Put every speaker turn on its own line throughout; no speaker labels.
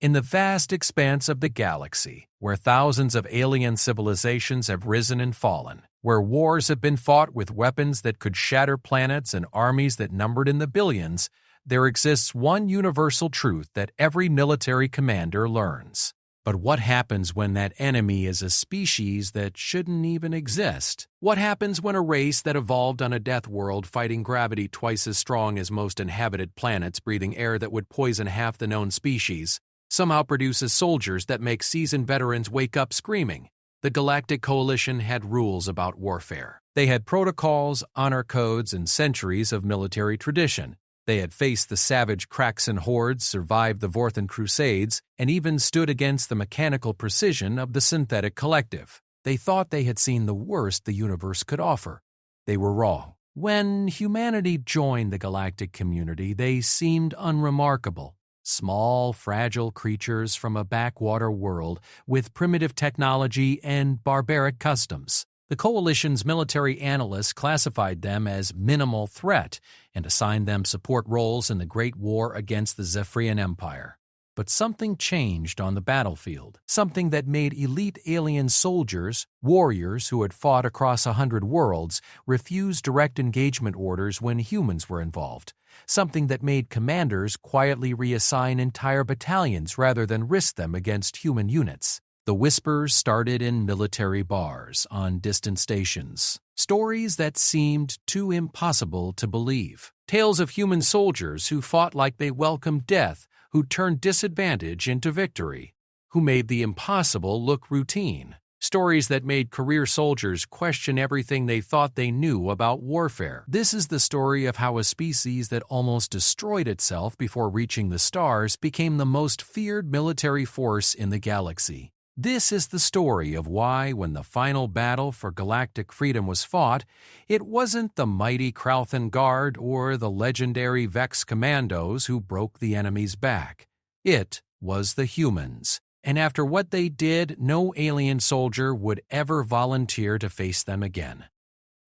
In the vast expanse of the galaxy, where thousands of alien civilizations have risen and fallen, where wars have been fought with weapons that could shatter planets and armies that numbered in the billions, there exists one universal truth that every military commander learns. But what happens when that enemy is a species that shouldn't even exist? What happens when a race that evolved on a death world fighting gravity twice as strong as most inhabited planets, breathing air that would poison half the known species, somehow produces soldiers that make seasoned veterans wake up screaming? The Galactic Coalition had rules about warfare. They had protocols, honor codes, and centuries of military tradition. They had faced the savage Kraxan hordes, survived the Vorthan Crusades, and even stood against the mechanical precision of the synthetic collective. They thought they had seen the worst the universe could offer. They were wrong. When humanity joined the galactic community, they seemed unremarkable. Small, fragile creatures from a backwater world with primitive technology and barbaric customs. The Coalition's military analysts classified them as minimal threat and assigned them support roles in the Great War against the Zephyrian Empire. But something changed on the battlefield, something that made elite alien soldiers, warriors who had fought across 100 worlds, refuse direct engagement orders when humans were involved, something that made commanders quietly reassign entire battalions rather than risk them against human units. The whispers started in military bars on distant stations, stories that seemed too impossible to believe, tales of human soldiers who fought like they welcomed death, who turned disadvantage into victory, who made the impossible look routine, stories that made career soldiers question everything they thought they knew about warfare. This is the story of how a species that almost destroyed itself before reaching the stars became the most feared military force in the galaxy. This is the story of why, when the final battle for galactic freedom was fought, it wasn't the mighty Krauthan Guard or the legendary Vex Commandos who broke the enemy's back. It was the humans. And after what they did, no alien soldier would ever volunteer to face them again.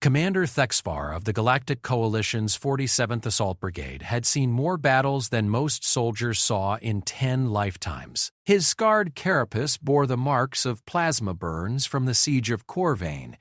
Commander Thexvar of the Galactic Coalition's 47th Assault Brigade had seen more battles than most soldiers saw in 10 lifetimes. His scarred carapace bore the marks of plasma burns from the siege of Corvain,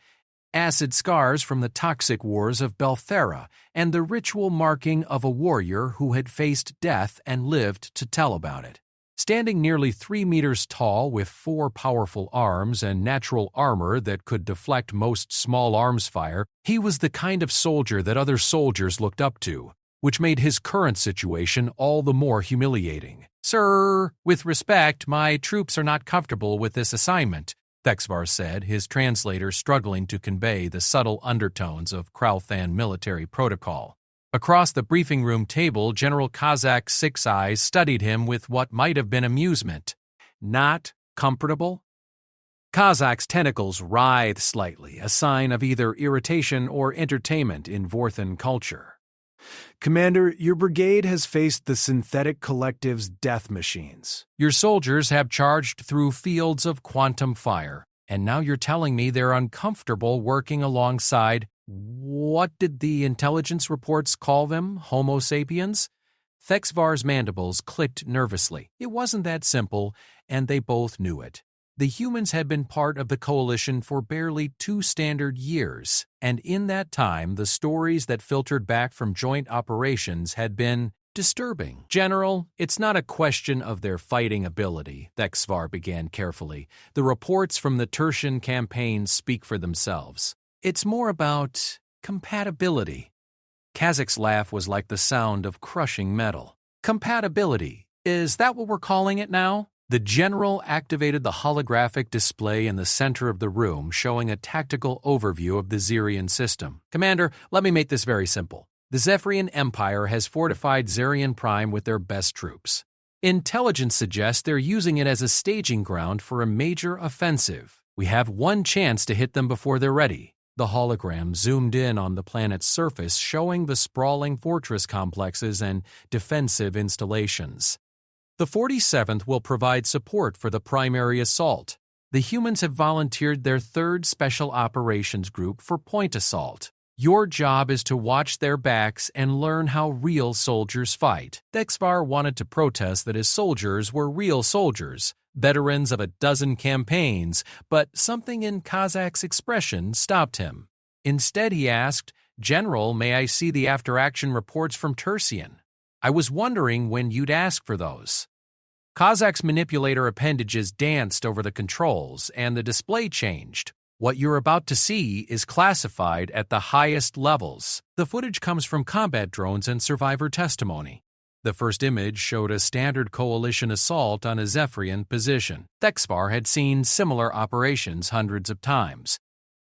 acid scars from the toxic wars of Belthera, and the ritual marking of a warrior who had faced death and lived to tell about it. Standing nearly 3 meters tall with 4 powerful arms and natural armor that could deflect most small arms fire, he was the kind of soldier that other soldiers looked up to, which made his current situation all the more humiliating. "Sir, with respect, my troops are not comfortable with this assignment," Thexvar said, his translator struggling to convey the subtle undertones of Krauthan military protocol. Across the briefing room table, General Kazak's 6 eyes studied him with what might have been amusement. Not comfortable? Kazak's tentacles writhed slightly, a sign of either irritation or entertainment in Vorthan culture.
"Commander, your brigade has faced the synthetic collective's death machines.
Your soldiers have charged through fields of quantum fire, and now you're telling me they're uncomfortable working alongside, what did the intelligence reports call them, Homo sapiens?" Thexvar's mandibles clicked nervously. It wasn't that simple, and they both knew it. The humans had been part of the Coalition for barely 2 standard years, and in that time the stories that filtered back from joint operations had been disturbing. "General, it's not a question of their fighting ability," Thexvar began carefully. "The reports from the Tertian campaign speak for themselves. It's more about compatibility." Kazak's laugh was like the sound of crushing metal. "Compatibility, is that what we're calling it now?" The general activated the holographic display in the center of the room, showing a tactical overview of the Zerian system. "Commander, let me make this very simple. The Zephyrian Empire has fortified Zerion Prime with their best troops. Intelligence suggests they're using it as a staging ground for a major offensive. We have one chance to hit them before they're ready." The hologram zoomed in on the planet's surface, showing the sprawling fortress complexes and defensive installations. "The 47th will provide support for the primary assault. The humans have volunteered their 3rd Special Operations Group for point assault. Your job is to watch their backs and learn how real soldiers fight. Thexvar wanted to protest that his soldiers were real soldiers, veterans of a dozen campaigns, but something in Kazak's expression stopped him. Instead, he asked, "General, may I see the after-action reports from Tertian? I was wondering when you'd ask for those." Kazak's manipulator appendages danced over the controls, and the display changed. What you're about to see is classified at the highest levels. The footage comes from combat drones and survivor testimony. The first image showed a standard coalition assault on a Zephyrian position. Thexvar had seen similar operations hundreds of times.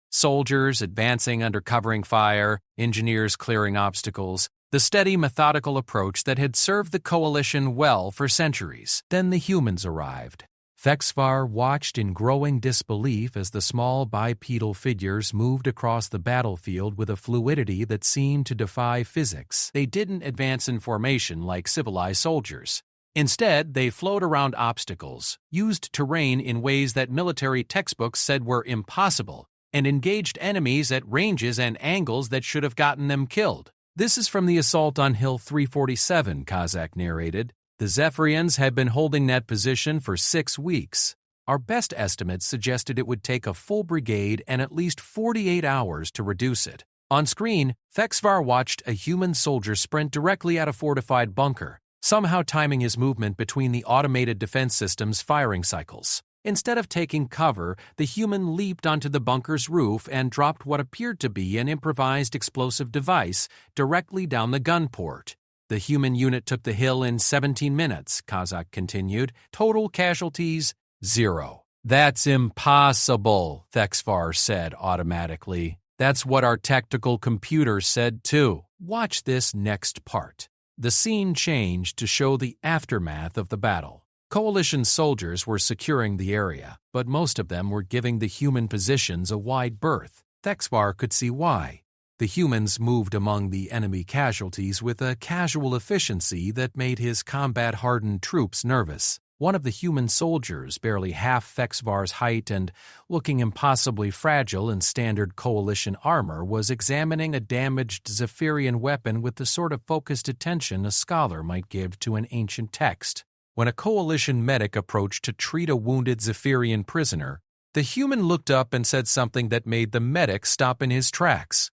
Soldiers advancing under covering fire, engineers clearing obstacles, the steady, methodical approach that had served the coalition well for centuries. Then the humans arrived. Thexvar watched in growing disbelief as the small bipedal figures moved across the battlefield with a fluidity that seemed to defy physics. They didn't advance in formation like civilized soldiers. Instead, they flowed around obstacles, used terrain in ways that military textbooks said were impossible, and engaged enemies at ranges and angles that should have gotten them killed. "This is from the assault on Hill 347, Kazak narrated. "The Zephyrians had been holding that position for 6 weeks. Our best estimates suggested it would take a full brigade and at least 48 hours to reduce it." On screen, Thexvar watched a human soldier sprint directly at a fortified bunker, somehow timing his movement between the automated defense system's firing cycles. Instead of taking cover, the human leaped onto the bunker's roof and dropped what appeared to be an improvised explosive device directly down the gun port. "The human unit took the hill in 17 minutes, Kazak continued. "Total casualties, 0. "That's impossible," Thexvar said automatically. "That's what our tactical computer said too." Watch this next part. The scene changed to show the aftermath of the battle. Coalition soldiers were securing the area, but most of them were giving the human positions a wide berth. Thexvar could see why. The humans moved among the enemy casualties with a casual efficiency that made his combat-hardened troops nervous. One of the human soldiers, barely half Thexvar's height and looking impossibly fragile in standard coalition armor, was examining a damaged Zephyrian weapon with the sort of focused attention a scholar might give to an ancient text. When a coalition medic approached to treat a wounded Zephyrian prisoner, the human looked up and said something that made the medic stop in his tracks.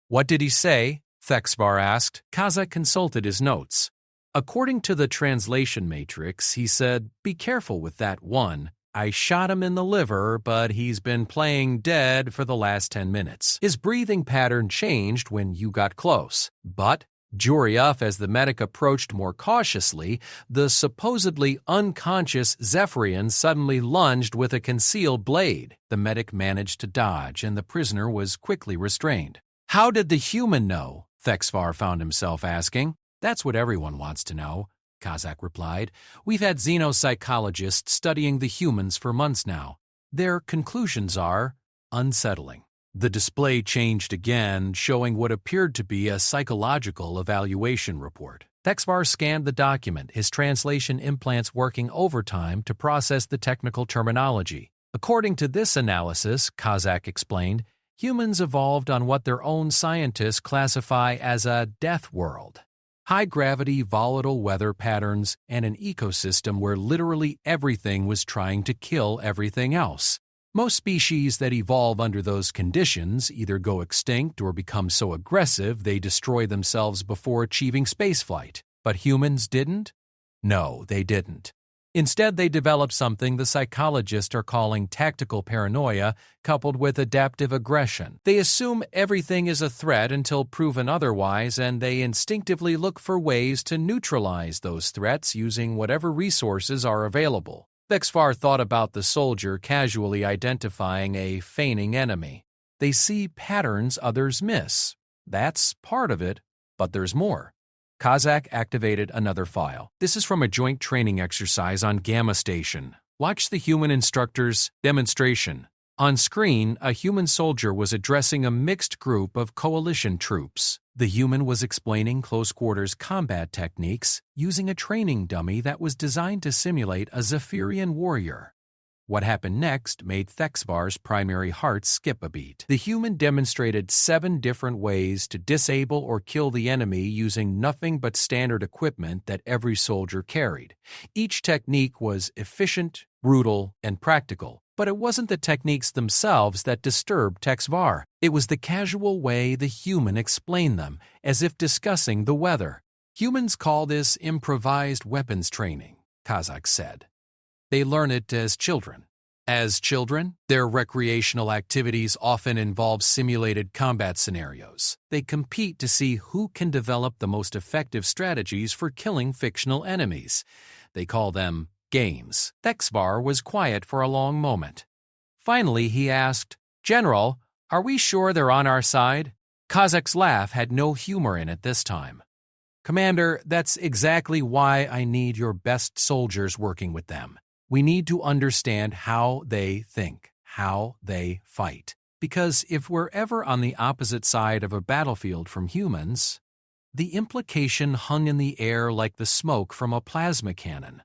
"What did he say?" Thexvar asked. Kazak consulted his notes. According to the translation matrix, he said, "Be careful with that one. I shot him in the liver, but he's been playing dead for the last 10 minutes. His breathing pattern changed when you got close. But, jury up as the medic approached more cautiously, the supposedly unconscious Zephyrian suddenly lunged with a concealed blade. The medic managed to dodge, and the prisoner was quickly restrained." "How did the human know?" Thexvar found himself asking. "That's what everyone wants to know," Kazak replied. "We've had xenopsychologists studying the humans for months now. Their conclusions are unsettling." The display changed again, showing what appeared to be a psychological evaluation report. Thexvar scanned the document, his translation implants working overtime to process the technical terminology. "According to this analysis," Kazak explained, "humans evolved on what their own scientists classify as a death world. High-gravity, volatile weather patterns, and an ecosystem where literally everything was trying to kill everything else. Most species that evolve under those conditions either go extinct or become so aggressive they destroy themselves before achieving spaceflight. But humans didn't? No, they didn't. Instead, they developed something the psychologists are calling tactical paranoia coupled with adaptive aggression. They assume everything is a threat until proven otherwise, and they instinctively look for ways to neutralize those threats using whatever resources are available." Thexvar thought about the soldier casually identifying a feigning enemy. They see patterns others miss. That's part of it, but there's more. Kazak activated another file. This is from a joint training exercise on Gamma Station. Watch the human instructor's demonstration. On screen, a human soldier was addressing a mixed group of coalition troops. The human was explaining close-quarters combat techniques using a training dummy that was designed to simulate a Zephyrian warrior. What happened next made Thexvar's primary heart skip a beat. The human demonstrated 7 different ways to disable or kill the enemy using nothing but standard equipment that every soldier carried. Each technique was efficient, brutal, and practical. But it wasn't the techniques themselves that disturbed Thexvar. It was the casual way the human explained them, as if discussing the weather. Humans call this improvised weapons training, Kazak said. They learn it as children. As children, their recreational activities often involve simulated combat scenarios. They compete to see who can develop the most effective strategies for killing fictional enemies. They call them games. Thexvar was quiet for a long moment. Finally, he asked, "General, are we sure they're on our side?" Kazak's laugh had no humor in it this time. "Commander, that's exactly why I need your best soldiers working with them. We need to understand how they think, how they fight. Because if we're ever on the opposite side of a battlefield from humans," the implication hung in the air like the smoke from a plasma cannon.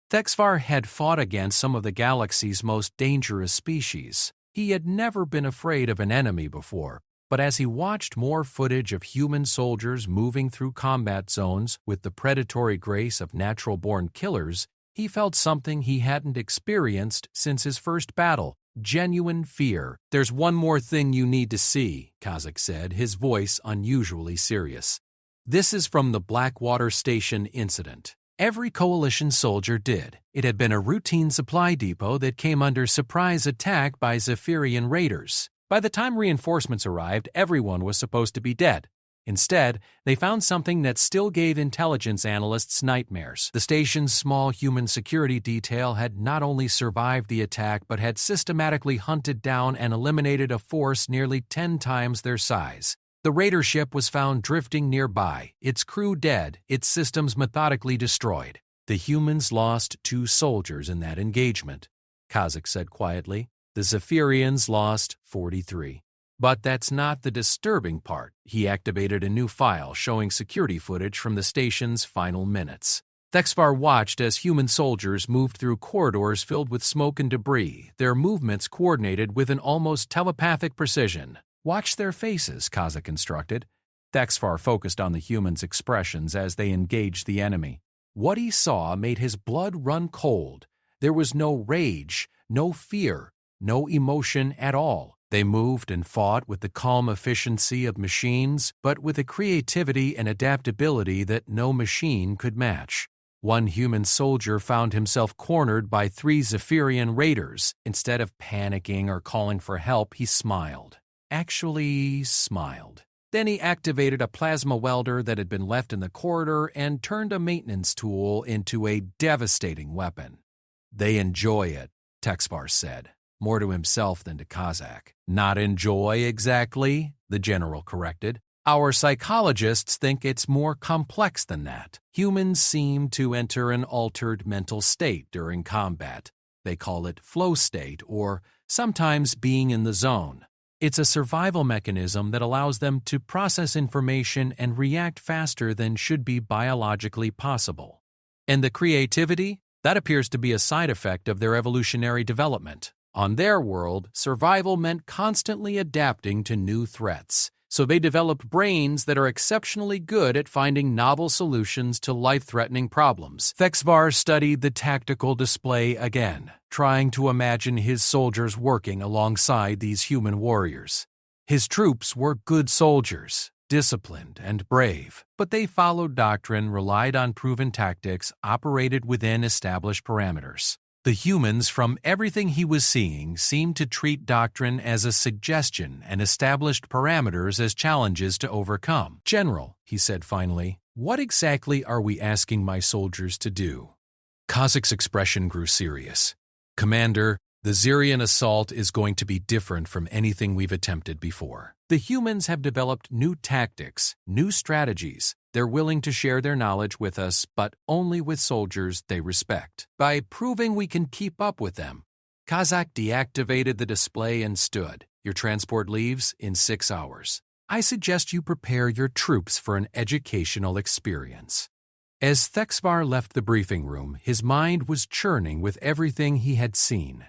Thexvar had fought against some of the galaxy's most dangerous species. He had never been afraid of an enemy before, but as he watched more footage of human soldiers moving through combat zones with the predatory grace of natural-born killers, he felt something he hadn't experienced since his first battle, genuine fear. "There's one more thing you need to see," Kazak said, his voice unusually serious. "This is from the Blackwater Station incident. Every coalition soldier did. It had been a routine supply depot that came under surprise attack by Zephyrian raiders. By the time reinforcements arrived, everyone was supposed to be dead. Instead, they found something that still gave intelligence analysts nightmares. The station's small human security detail had not only survived the attack but had systematically hunted down and eliminated a force nearly 10 times their size. The raider ship was found drifting nearby, its crew dead, its systems methodically destroyed. The humans lost 2 soldiers in that engagement," Kazak said quietly. "The Zephyrians lost 43. But that's not the disturbing part." He activated a new file showing security footage from the station's final minutes. Thexvar watched as human soldiers moved through corridors filled with smoke and debris, their movements coordinated with an almost telepathic precision. "Watch their faces," Kazak instructed. Thexvar focused on the humans' expressions as they engaged the enemy. What he saw made his blood run cold. There was no rage, no fear, no emotion at all. They moved and fought with the calm efficiency of machines, but with a creativity and adaptability that no machine could match. One human soldier found himself cornered by 3 Zephyrian raiders. Instead of panicking or calling for help, he smiled. Actually smiled. Then he activated a plasma welder that had been left in the corridor and turned a maintenance tool into a devastating weapon. "They enjoy it," Thexvar said, more to himself than to Kazak. "Not enjoy exactly," the general corrected. "Our psychologists think it's more complex than that. Humans seem to enter an altered mental state during combat. They call it flow state or sometimes being in the zone. It's a survival mechanism that allows them to process information and react faster than should be biologically possible. And the creativity? That appears to be a side effect of their evolutionary development. On their world, survival meant constantly adapting to new threats. So they developed brains that are exceptionally good at finding novel solutions to life-threatening problems." Thexvar studied the tactical display again, trying to imagine his soldiers working alongside these human warriors. His troops were good soldiers, disciplined and brave, but they followed doctrine, relied on proven tactics, operated within established parameters. The humans, from everything he was seeing, seemed to treat doctrine as a suggestion and established parameters as challenges to overcome. "General," he said finally, "what exactly are we asking my soldiers to do?" Kazak's expression grew serious. "Commander, the Zirian assault is going to be different from anything we've attempted before. The humans have developed new tactics, new strategies. They're willing to share their knowledge with us, but only with soldiers they respect. By proving we can keep up with them." Kazak deactivated the display and stood. "Your transport leaves in 6 hours. I suggest you prepare your troops for an educational experience." As Thexvar left the briefing room, his mind was churning with everything he had seen.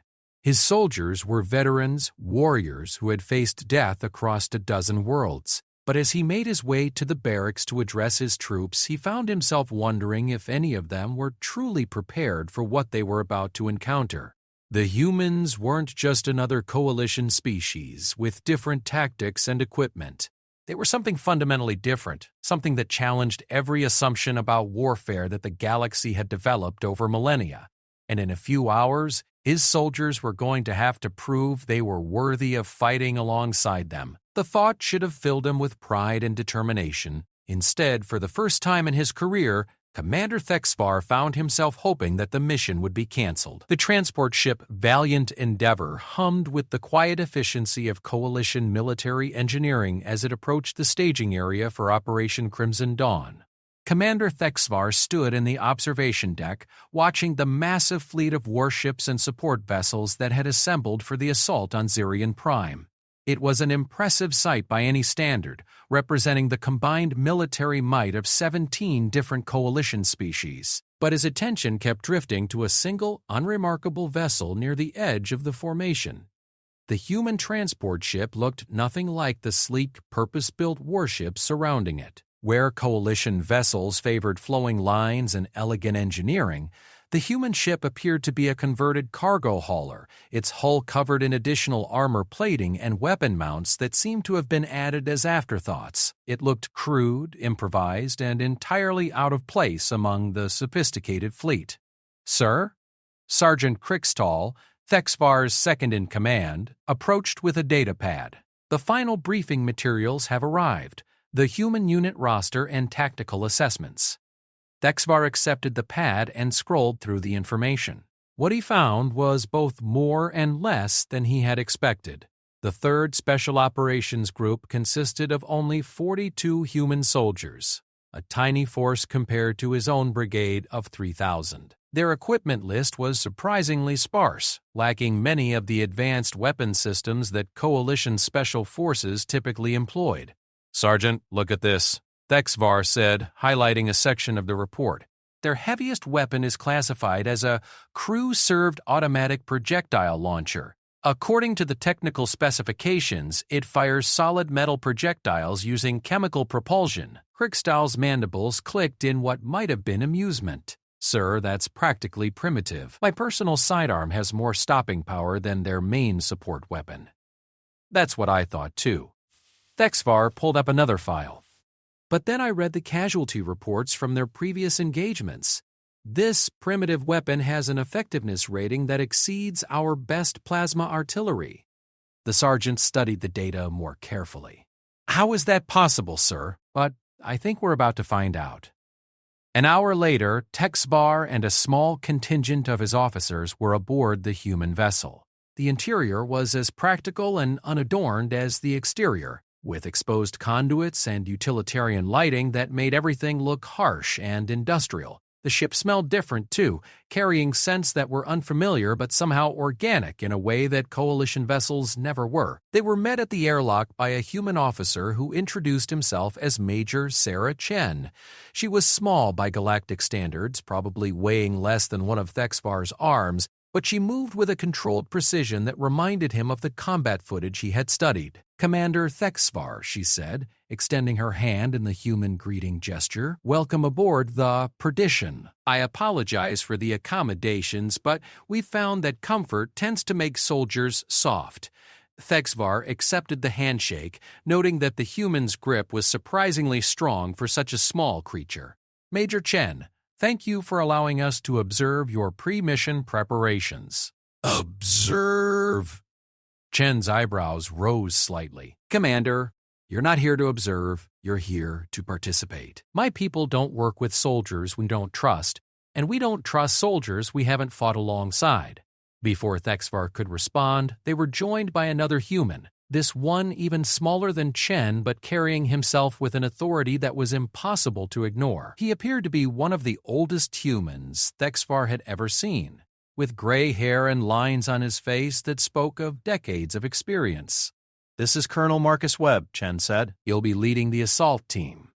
His soldiers were veterans, warriors who had faced death across a dozen worlds. But as he made his way to the barracks to address his troops, he found himself wondering if any of them were truly prepared for what they were about to encounter. The humans weren't just another coalition species with different tactics and equipment. They were something fundamentally different, something that challenged every assumption about warfare that the galaxy had developed over millennia. And in a few hours, his soldiers were going to have to prove they were worthy of fighting alongside them. The thought should have filled him with pride and determination. Instead, for the first time in his career, Commander Thexvar found himself hoping that the mission would be canceled. The transport ship Valiant Endeavor hummed with the quiet efficiency of Coalition military engineering as it approached the staging area for Operation Crimson Dawn. Commander Thexvar stood in the observation deck, watching the massive fleet of warships and support vessels that had assembled for the assault on Zirion Prime. It was an impressive sight by any standard, representing the combined military might of 17 different coalition species. But his attention kept drifting to a single, unremarkable vessel near the edge of the formation. The human transport ship looked nothing like the sleek, purpose-built warships surrounding it. Where coalition vessels favored flowing lines and elegant engineering, the human ship appeared to be a converted cargo hauler, its hull covered in additional armor plating and weapon mounts that seemed to have been added as afterthoughts. It looked crude, improvised, and entirely out of place among the sophisticated fleet. "Sir?" Sergeant Crickstall, Thexvar's second-in-command, approached with a data pad. "The final briefing materials have arrived. The human unit roster and tactical assessments." Thexvar accepted the pad and scrolled through the information. What he found was both more and less than he had expected. The 3rd Special Operations Group consisted of only 42 human soldiers, a tiny force compared to his own brigade of 3,000. Their equipment list was surprisingly sparse, lacking many of the advanced weapon systems that Coalition Special Forces typically employed. "Sergeant, look at this," Thexvar said, highlighting a section of the report. "Their heaviest weapon is classified as a crew-served automatic projectile launcher. According to the technical specifications, it fires solid metal projectiles using chemical propulsion." Crickstall's mandibles clicked in what might have been amusement. "Sir, that's practically primitive. My personal sidearm has more stopping power than their main support weapon." "That's what I thought, too." Thexvar pulled up another file. "But then I read the casualty reports from their previous engagements. This primitive weapon has an effectiveness rating that exceeds our best plasma artillery." The sergeant studied the data more carefully. "How is that possible, sir? But I think we're about to find out." An hour later, Thexvar and a small contingent of his officers were aboard the human vessel. The interior was as practical and unadorned as the exterior, with exposed conduits and utilitarian lighting that made everything look harsh and industrial. The ship smelled different, too, carrying scents that were unfamiliar but somehow organic in a way that Coalition vessels never were. They were met at the airlock by a human officer who introduced himself as Major Sarah Chen. She was small by galactic standards, probably weighing less than one of Thexvar's arms, but she moved with a controlled precision that reminded him of the combat footage he had studied. "Commander Thexvar," she said, extending her hand in the human greeting gesture. "Welcome aboard the Perdition. I apologize for the accommodations, but we found that comfort tends to make soldiers soft." Thexvar accepted the handshake, noting that the human's grip was surprisingly strong for such a small creature. "Major Chen, thank you for allowing us to observe your pre-mission preparations." "Observe?" Chen's eyebrows rose slightly. "Commander, you're not here to observe, you're here to participate. My people don't work with soldiers we don't trust, and we don't trust soldiers we haven't fought alongside." Before Thexvar could respond, they were joined by another human, this one even smaller than Chen but carrying himself with an authority that was impossible to ignore. He appeared to be one of the oldest humans Thexvar had ever seen, with gray hair and lines on his face that spoke of decades of experience.
"This is Colonel Marcus Webb," Chen said.
"You'll be leading the assault team."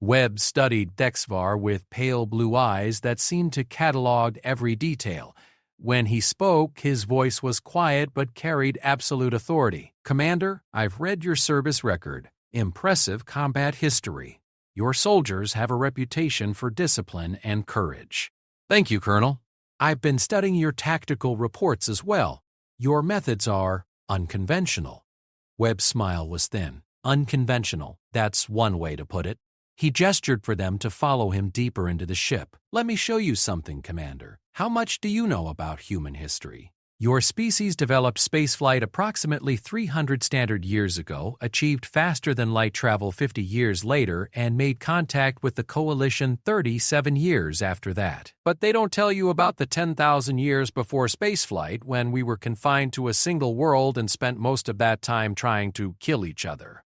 Webb studied Thexvar with pale blue eyes that seemed to catalog every detail. When he spoke, his voice was quiet but carried absolute authority. "Commander, I've read your service record. Impressive combat history. Your soldiers have a reputation for discipline and courage." "Thank you, Colonel. I've been studying your tactical reports as well. Your methods are unconventional." Webb's smile was thin. Unconventional, that's one way to put it. He gestured for them to follow him deeper into the ship. "Let me show you something, Commander. How much do you know about human history? Your species developed spaceflight approximately 300 standard years ago, achieved faster-than-light travel 50 years later, and made contact with the Coalition 37 years after that. But they don't tell you about the 10,000 years before spaceflight, when we were confined to a single world and spent most of that time trying to kill each other."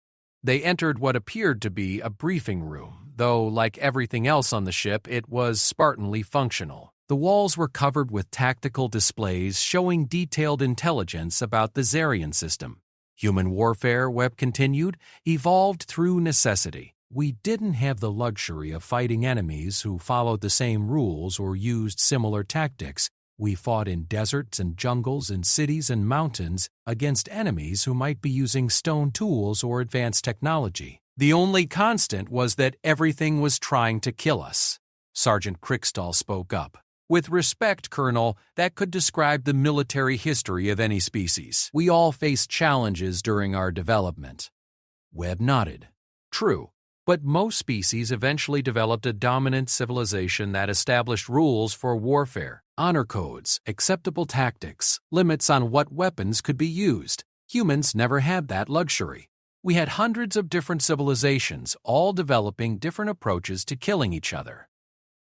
They entered what appeared to be a briefing room, though, like everything else on the ship, it was Spartanly functional. The walls were covered with tactical displays showing detailed intelligence about the Zarian system. "Human warfare," Webb continued, "evolved through necessity. We didn't have the luxury of fighting enemies who followed the same rules or used similar tactics. We fought in deserts and jungles, in cities and mountains, against enemies who might be using stone tools or advanced technology. The only constant was that everything was trying to kill us." Sergeant Crickstall spoke up. "With respect, Colonel, that could describe the military history of any species. We all faced challenges during our development." Webb nodded. "True. But most species eventually developed a dominant civilization that established rules for warfare, honor codes, acceptable tactics, limits on what weapons could be used. Humans never had that luxury. We had hundreds of different civilizations, all developing different approaches to killing each other."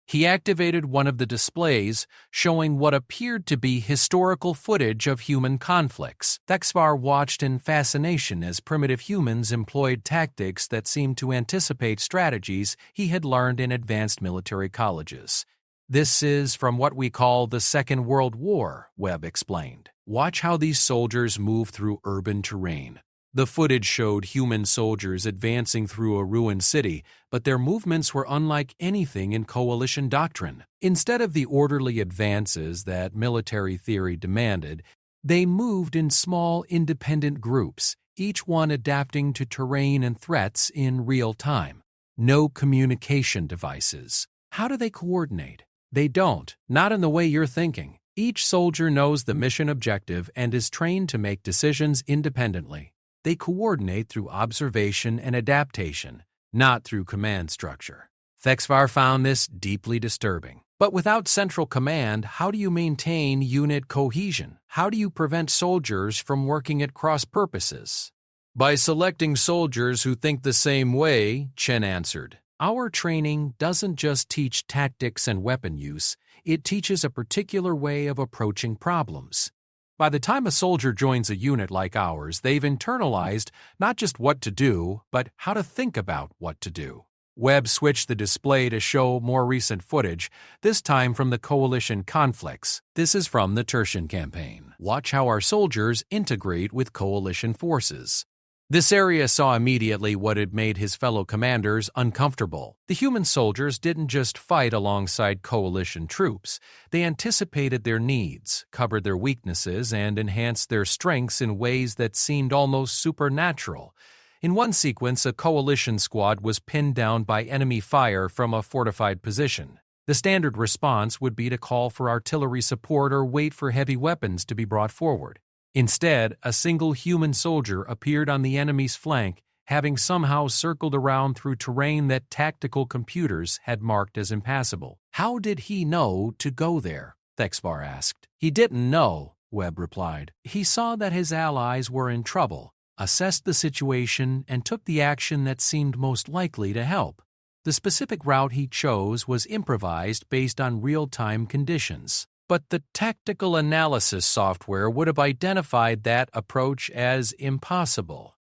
He activated one of the displays, showing what appeared to be historical footage of human conflicts. Thexvar watched in fascination as primitive humans employed tactics that seemed to anticipate strategies he had learned in advanced military colleges. "This is from what we call the Second World War," Webb explained. "Watch how these soldiers move through urban terrain." The footage showed human soldiers advancing through a ruined city, but their movements were unlike anything in coalition doctrine. Instead of the orderly advances that military theory demanded, they moved in small, independent groups, each one adapting to terrain and threats in real time. No communication devices. How do they coordinate? They don't, not in the way you're thinking. Each soldier knows the mission objective and is trained to make decisions independently. They coordinate through observation and adaptation, not through command structure. Thexvar found this deeply disturbing. But without central command, how do you maintain unit cohesion? How do you prevent soldiers from working at cross purposes? "By selecting soldiers who think the same way," Chen answered. "Our training doesn't just teach tactics and weapon use, it teaches a particular way of approaching problems. By the time a soldier joins a unit like ours, they've internalized not just what to do, but how to think about what to do." Webb switched the display to show more recent footage, this time from the Coalition conflicts. "This is from the Tertian campaign. Watch how our soldiers integrate with Coalition forces." This area saw immediately what had made his fellow commanders uncomfortable. The human soldiers didn't just fight alongside coalition troops. They anticipated their needs, covered their weaknesses, and enhanced their strengths in ways that seemed almost supernatural. In one sequence, a coalition squad was pinned down by enemy fire from a fortified position. The standard response would be to call for artillery support or wait for heavy weapons to be brought forward. Instead, a single human soldier appeared on the enemy's flank, having somehow circled around through terrain that tactical computers had marked as impassable. "How did he know to go there?" Thexvar asked. "He didn't know," Webb replied. "He saw that his allies were in trouble, assessed the situation, and took the action that seemed most likely to help. The specific route he chose was improvised based on real-time conditions. But the tactical analysis software would have identified that approach as impossible.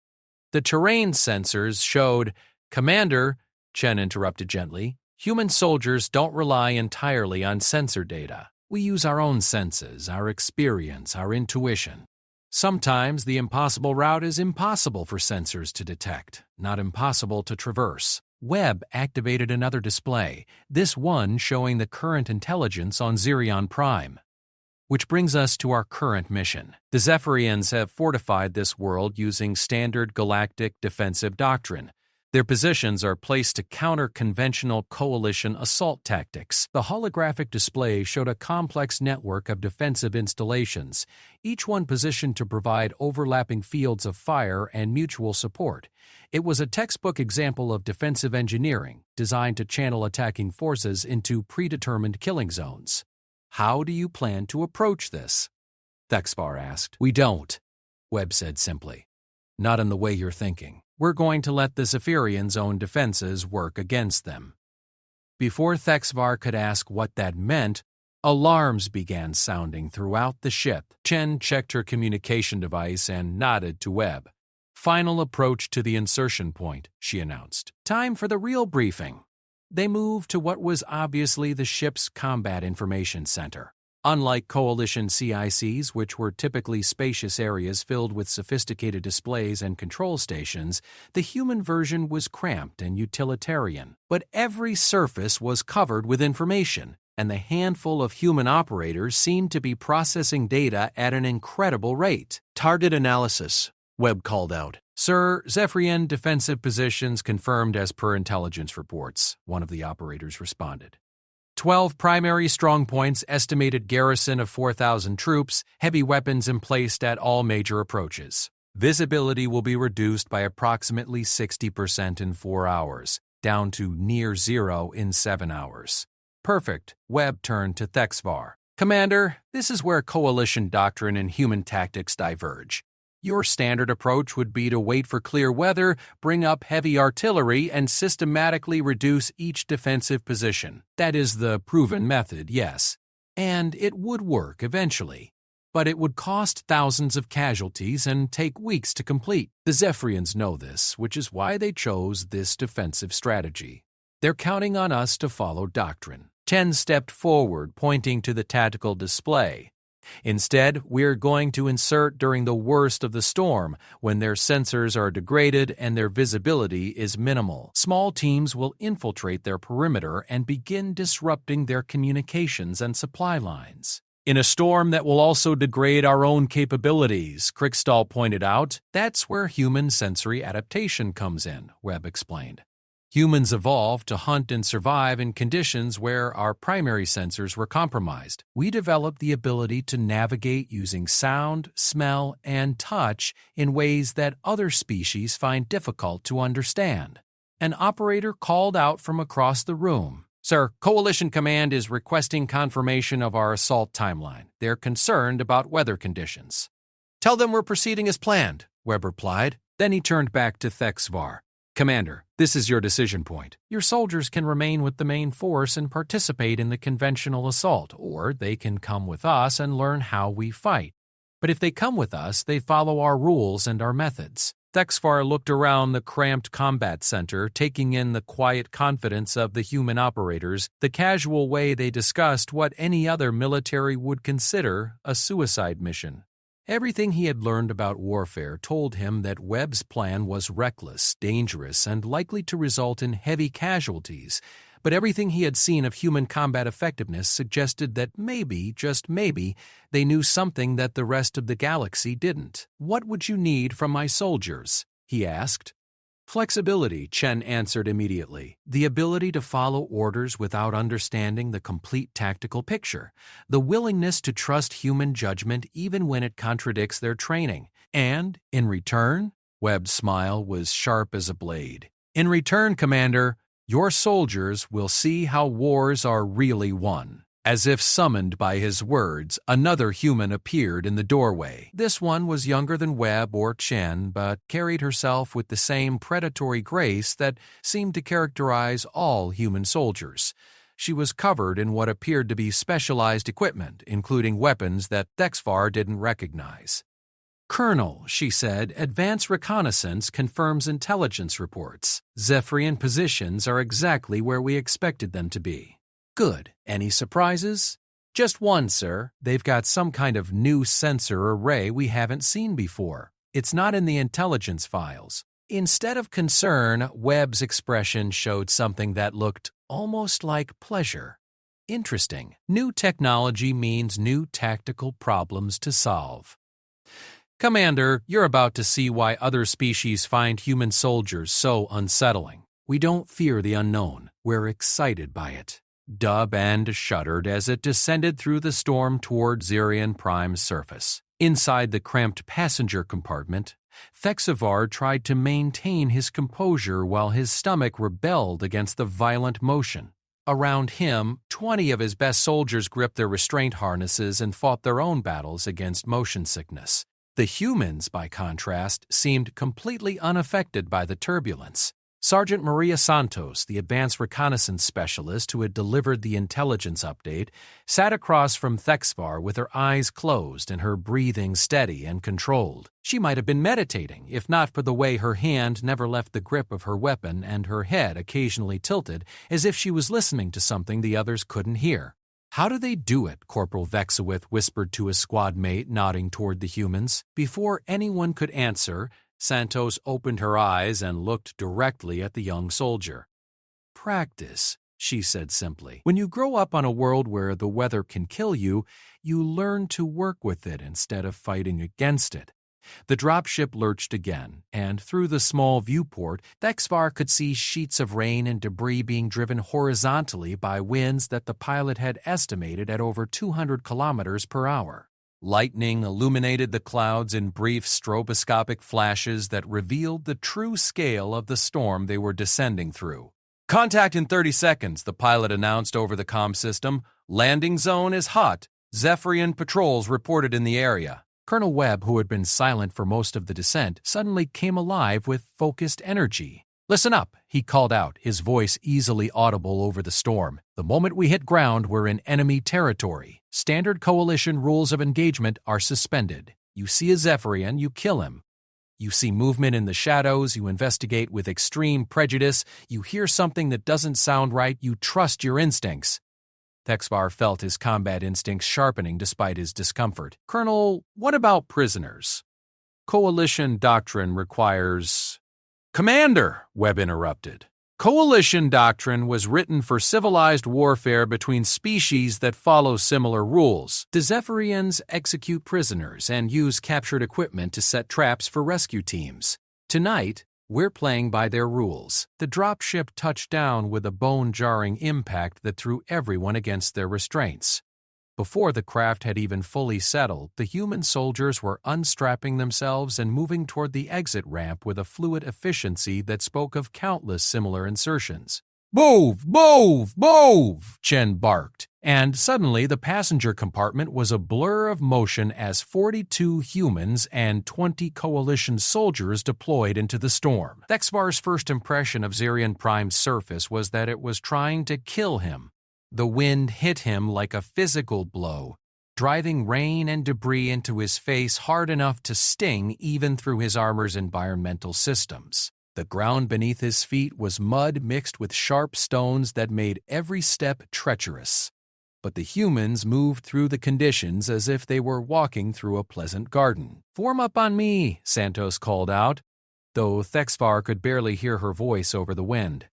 The terrain sensors showed, Commander, Chen interrupted gently, human soldiers don't rely entirely on sensor data. We use our own senses, our experience, our intuition. Sometimes the impossible route is impossible for sensors to detect, not impossible to traverse. Webb activated another display, this one showing the current intelligence on Zirion Prime. Which brings us to our current mission. The Zephyrians have fortified this world using standard galactic defensive doctrine. Their positions are placed to counter conventional coalition assault tactics. The holographic display showed a complex network of defensive installations, each one positioned to provide overlapping fields of fire and mutual support. It was a textbook example of defensive engineering, designed to channel attacking forces into predetermined killing zones. How do you plan to approach this? Thexvar asked. We don't, Webb said simply. Not in the way you're thinking. We're going to let the Zephyrians' own defenses work against them. Before Thexvar could ask what that meant, alarms began sounding throughout the ship. Chen checked her communication device and nodded to Webb. Final approach to the insertion point, she announced. Time for the real briefing. They moved to what was obviously the ship's combat information center. Unlike Coalition CICs, which were typically spacious areas filled with sophisticated displays and control stations, the human version was cramped and utilitarian. But every surface was covered with information, and the handful of human operators seemed to be processing data at an incredible rate. Target analysis, Webb called out. Sir, Zephyrian defensive positions confirmed as per intelligence reports, one of the operators responded. 12 primary strongpoints, estimated garrison of 4,000 troops, heavy weapons emplaced at all major approaches. Visibility will be reduced by approximately 60% in 4 hours, down to near zero in 7 hours. Perfect. Webb turned to Thexvar. Commander, this is where coalition doctrine and human tactics diverge. Your standard approach would be to wait for clear weather, bring up heavy artillery, and systematically reduce each defensive position. That is the proven method, yes. And it would work eventually. But it would cost thousands of casualties and take weeks to complete. The Zephyrians know this, which is why they chose this defensive strategy. They're counting on us to follow doctrine. Chen stepped forward, pointing to the tactical display. Instead, we're going to insert during the worst of the storm, when their sensors are degraded and their visibility is minimal. Small teams will infiltrate their perimeter and begin disrupting their communications and supply lines. In a storm that will also degrade our own capabilities, Krickstall pointed out. That's where human sensory adaptation comes in, Webb explained. Humans evolved to hunt and survive in conditions where our primary sensors were compromised. We developed the ability to navigate using sound, smell, and touch in ways that other species find difficult to understand. An operator called out from across the room. Sir, Coalition Command is requesting confirmation of our assault timeline. They're concerned about weather conditions. Tell them we're proceeding as planned, Webb replied. Then he turned back to Thexvar. Commander, this is your decision point. Your soldiers can remain with the main force and participate in the conventional assault, or they can come with us and learn how we fight. But if they come with us, they follow our rules and our methods. Thexvar looked around the cramped combat center, taking in the quiet confidence of the human operators, the casual way they discussed what any other military would consider a suicide mission. Everything he had learned about warfare told him that Webb's plan was reckless, dangerous, and likely to result in heavy casualties, but everything he had seen of human combat effectiveness suggested that maybe, just maybe, they knew something that the rest of the galaxy didn't. What would you need from my soldiers? He asked. Flexibility, Chen answered immediately. The ability to follow orders without understanding the complete tactical picture. The willingness to trust human judgment even when it contradicts their training. And, in return, Webb's smile was sharp as a blade. In return, Commander, your soldiers will see how wars are really won. As if summoned by his words, another human appeared in the doorway. This one was younger than Webb or Chen, but carried herself with the same predatory grace that seemed to characterize all human soldiers. She was covered in what appeared to be specialized equipment, including weapons that Thexvar didn't recognize. Colonel, she said, advance reconnaissance confirms intelligence reports. Zephyrian positions are exactly where we expected them to be. Good. Any surprises? Just one, sir. They've got some kind of new sensor array we haven't seen before. It's not in the intelligence files. Instead of concern, Webb's expression showed something that looked almost like pleasure. Interesting. New technology means new tactical problems to solve. Commander, you're about to see why other species find human soldiers so unsettling. We don't fear the unknown. We're excited by it. Dub and shuddered as it descended through the storm toward Xerion Prime's surface. Inside the cramped passenger compartment, Thexivar tried to maintain his composure while his stomach rebelled against the violent motion. Around him, 20 of his best soldiers gripped their restraint harnesses and fought their own battles against motion sickness. The humans, by contrast, seemed completely unaffected by the turbulence. Sergeant Maria Santos, the advanced reconnaissance specialist who had delivered the intelligence update, sat across from Thexivar with her eyes closed and her breathing steady and controlled. She might have been meditating, if not for the way her hand never left the grip of her weapon and her head occasionally tilted as if she was listening to something the others couldn't hear. "How do they do it?" Corporal Vexawith whispered to his squad mate, nodding toward the humans. Before anyone could answer, Santos opened her eyes and looked directly at the young soldier. "Practice," she said simply. "When you grow up on a world where the weather can kill you, you learn to work with it instead of fighting against it." The dropship lurched again, and through the small viewport, Thexivar could see sheets of rain and debris being driven horizontally by winds that the pilot had estimated at over 200 kilometers per hour. Lightning illuminated the clouds in brief stroboscopic flashes that revealed the true scale of the storm they were descending through. "Contact in 30 seconds, the pilot announced over the comm system. "Landing zone is hot. Zephyrian patrols reported in the area." Colonel Webb, who had been silent for most of the descent, suddenly came alive with focused energy. "Listen up," he called out, his voice easily audible over the storm. "The moment we hit ground, we're in enemy territory. Standard coalition rules of engagement are suspended. You see a Zephyrian, you kill him. You see movement in the shadows, you investigate with extreme prejudice. You hear something that doesn't sound right, you trust your instincts." Thexivar felt his combat instincts sharpening despite his discomfort. "Colonel, what about prisoners?" "Coalition doctrine requires—" "Commander," Webb interrupted. "Coalition doctrine was written for civilized warfare between species that follow similar rules. The Zephyrians execute prisoners and use captured equipment to set traps for rescue teams. Tonight, we're playing by their rules." The dropship touched down with a bone-jarring impact that threw everyone against their restraints. Before the craft had even fully settled, the human soldiers were unstrapping themselves and moving toward the exit ramp with a fluid efficiency that spoke of countless similar insertions. "Move! Move! Move!" Chen barked, and suddenly the passenger compartment was a blur of motion as 42 humans and 20 coalition soldiers deployed into the storm. Thexivar's first impression of Xerion Prime's surface was that it was trying to kill him. The wind hit him like a physical blow, driving rain and debris into his face hard enough to sting even through his armor's environmental systems. The ground beneath his feet was mud mixed with sharp stones that made every step treacherous. But the humans moved through the conditions as if they were walking through a pleasant garden. "Form up on me," Santos called out, though Thexivar could barely hear her voice over the wind.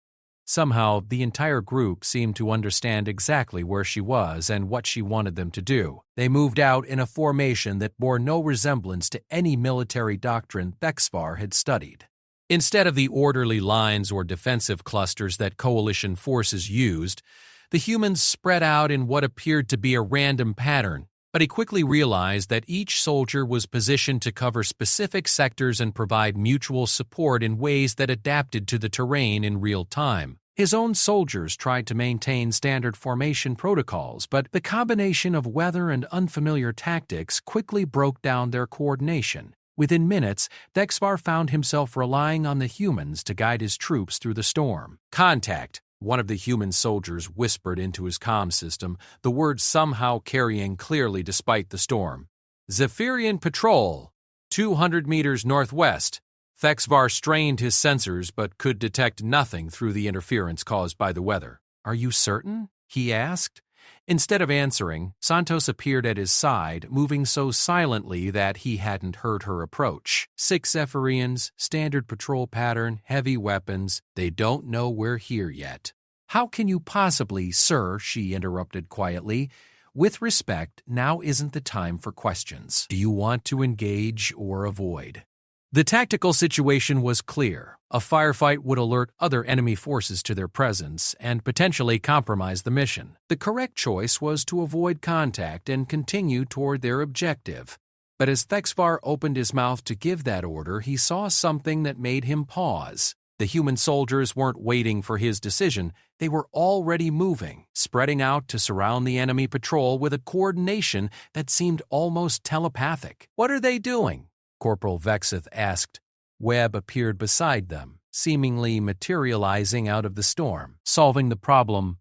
Somehow, the entire group seemed to understand exactly where she was and what she wanted them to do. They moved out in a formation that bore no resemblance to any military doctrine Thexivar had studied. Instead of the orderly lines or defensive clusters that coalition forces used, the humans spread out in what appeared to be a random pattern, but he quickly realized that each soldier was positioned to cover specific sectors and provide mutual support in ways that adapted to the terrain in real time. His own soldiers tried to maintain standard formation protocols, but the combination of weather and unfamiliar tactics quickly broke down their coordination. Within minutes, Thexivar found himself relying on the humans to guide his troops through the storm. "Contact," one of the human soldiers whispered into his comm system, the words somehow carrying clearly despite the storm. "Zephyrian patrol, 200 meters northwest." Thexivar strained his sensors but could detect nothing through the interference caused by the weather. "Are you certain?" he asked. Instead of answering, Santos appeared at his side, moving so silently that he hadn't heard her approach. 6 Zephyrians, standard patrol pattern, heavy weapons. They don't know we're here yet. "How can you possibly, sir?" she interrupted quietly. "With respect, now isn't the time for questions. Do you want to engage or avoid?" The tactical situation was clear. A firefight would alert other enemy forces to their presence and potentially compromise the mission. The correct choice was to avoid contact and continue toward their objective. But as Thexvar opened his mouth to give that order, he saw something that made him pause. The human soldiers weren't waiting for his decision. They were already moving, spreading out to surround the enemy patrol with a coordination that seemed almost telepathic. "What are they doing?" Corporal Vexeth asked. Webb appeared beside them, seemingly materializing out of the storm. "Solving the problem,"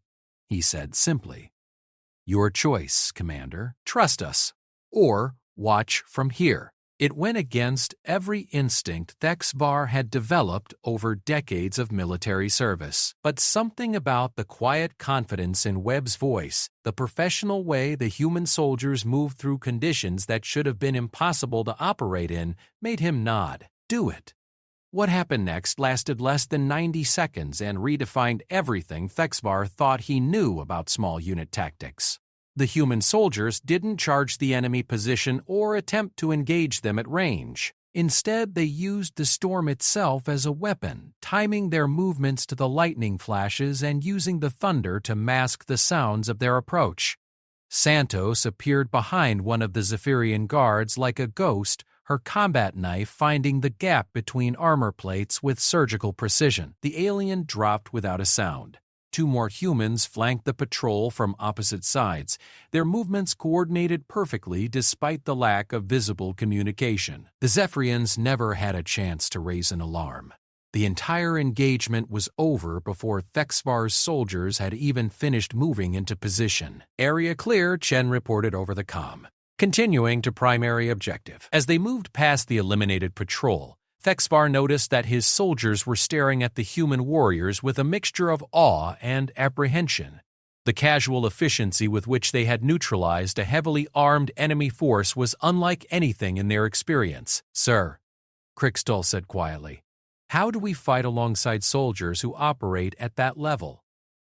he said simply. "Your choice, Commander. Trust us. Or watch from here." It went against every instinct Thexvar had developed over decades of military service. But something about the quiet confidence in Webb's voice, the professional way the human soldiers moved through conditions that should have been impossible to operate in, made him nod. Do it. What happened next lasted less than 90 seconds and redefined everything Thexvar thought he knew about small unit tactics. The human soldiers didn't charge the enemy position or attempt to engage them at range. Instead, they used the storm itself as a weapon, timing their movements to the lightning flashes and using the thunder to mask the sounds of their approach. Santos appeared behind one of the Zephyrian guards like a ghost, her combat knife finding the gap between armor plates with surgical precision. The alien dropped without a sound. 2 more humans flanked the patrol from opposite sides, their movements coordinated perfectly despite the lack of visible communication. The Zephyrians never had a chance to raise an alarm. The entire engagement was over before Thexvar's soldiers had even finished moving into position. "Area clear," Chen reported over the comm. Continuing to primary objective. As they moved past the eliminated patrol, Thexvar noticed that his soldiers were staring at the human warriors with a mixture of awe and apprehension. The casual efficiency with which they had neutralized a heavily armed enemy force was unlike anything in their experience. "Sir," Krickstall said quietly, "how do we fight alongside soldiers who operate at that level?"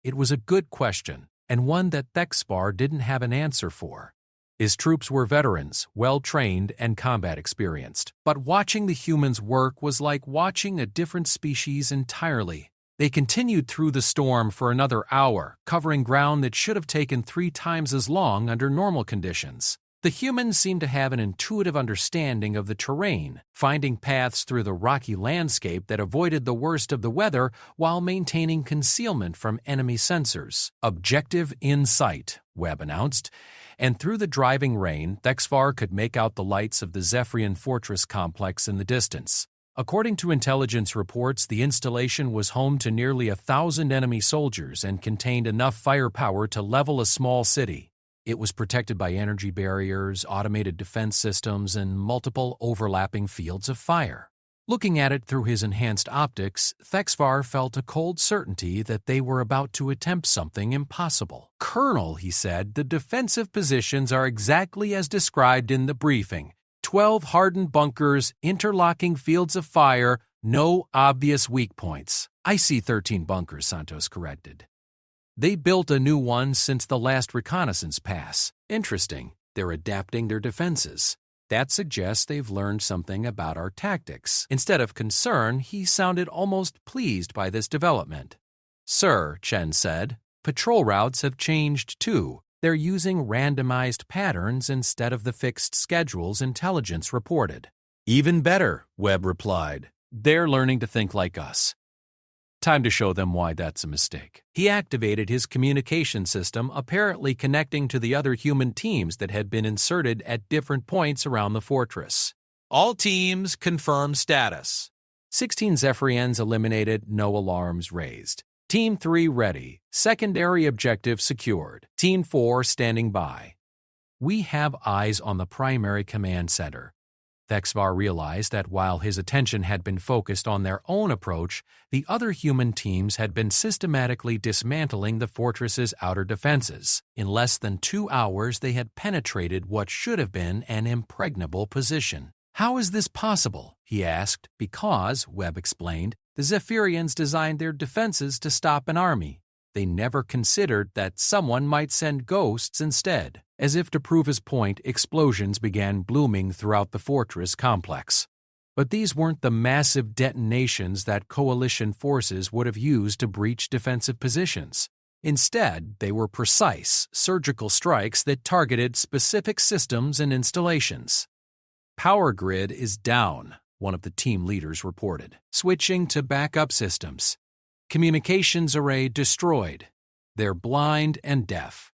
It was a good question, and one that Thexvar didn't have an answer for. His troops were veterans, well-trained and combat experienced. But watching the humans work was like watching a different species entirely. They continued through the storm for another hour, covering ground that should have taken 3 times as long under normal conditions. The humans seemed to have an intuitive understanding of the terrain, finding paths through the rocky landscape that avoided the worst of the weather while maintaining concealment from enemy sensors. "Objective in sight," Webb announced. And through the driving rain, Thexvar could make out the lights of the Zephyrian fortress complex in the distance. According to intelligence reports, the installation was home to nearly 1,000 enemy soldiers and contained enough firepower to level a small city. It was protected by energy barriers, automated defense systems, and multiple overlapping fields of fire. Looking at it through his enhanced optics, Thexvar felt a cold certainty that they were about to attempt something impossible. "Colonel," he said, "the defensive positions are exactly as described in the briefing. 12 hardened bunkers, interlocking fields of fire, no obvious weak points." "I see 13 bunkers," Santos corrected. "They built a new one since the last reconnaissance pass. Interesting. They're adapting their defenses. That suggests they've learned something about our tactics." Instead of concern, he sounded almost pleased by this development. "Sir," Chen said, "patrol routes have changed too. They're using randomized patterns instead of the fixed schedules intelligence reported." "Even better," Webb replied. "They're learning to think like us. Time to show them why that's a mistake." He activated his communication system, apparently connecting to the other human teams that had been inserted at different points around the fortress. "All teams confirm status." 16 Zephyrians eliminated, no alarms raised. Team 3 ready. Secondary objective secured. Team 4 standing by. "We have eyes on the primary command center." Thexvar realized that while his attention had been focused on their own approach, the other human teams had been systematically dismantling the fortress's outer defenses. In less than 2 hours, they had penetrated what should have been an impregnable position. "How is this possible?" he asked. "Because," Webb explained, "the Zephyrians designed their defenses to stop an army. They never considered that someone might send ghosts instead. As if to prove his point, explosions began blooming throughout the fortress complex. But these weren't the massive detonations that coalition forces would have used to breach defensive positions. Instead, they were precise, surgical strikes that targeted specific systems and installations. "Power grid is down," one of the team leaders reported, switching to backup systems. "Communications array destroyed. They're blind and deaf.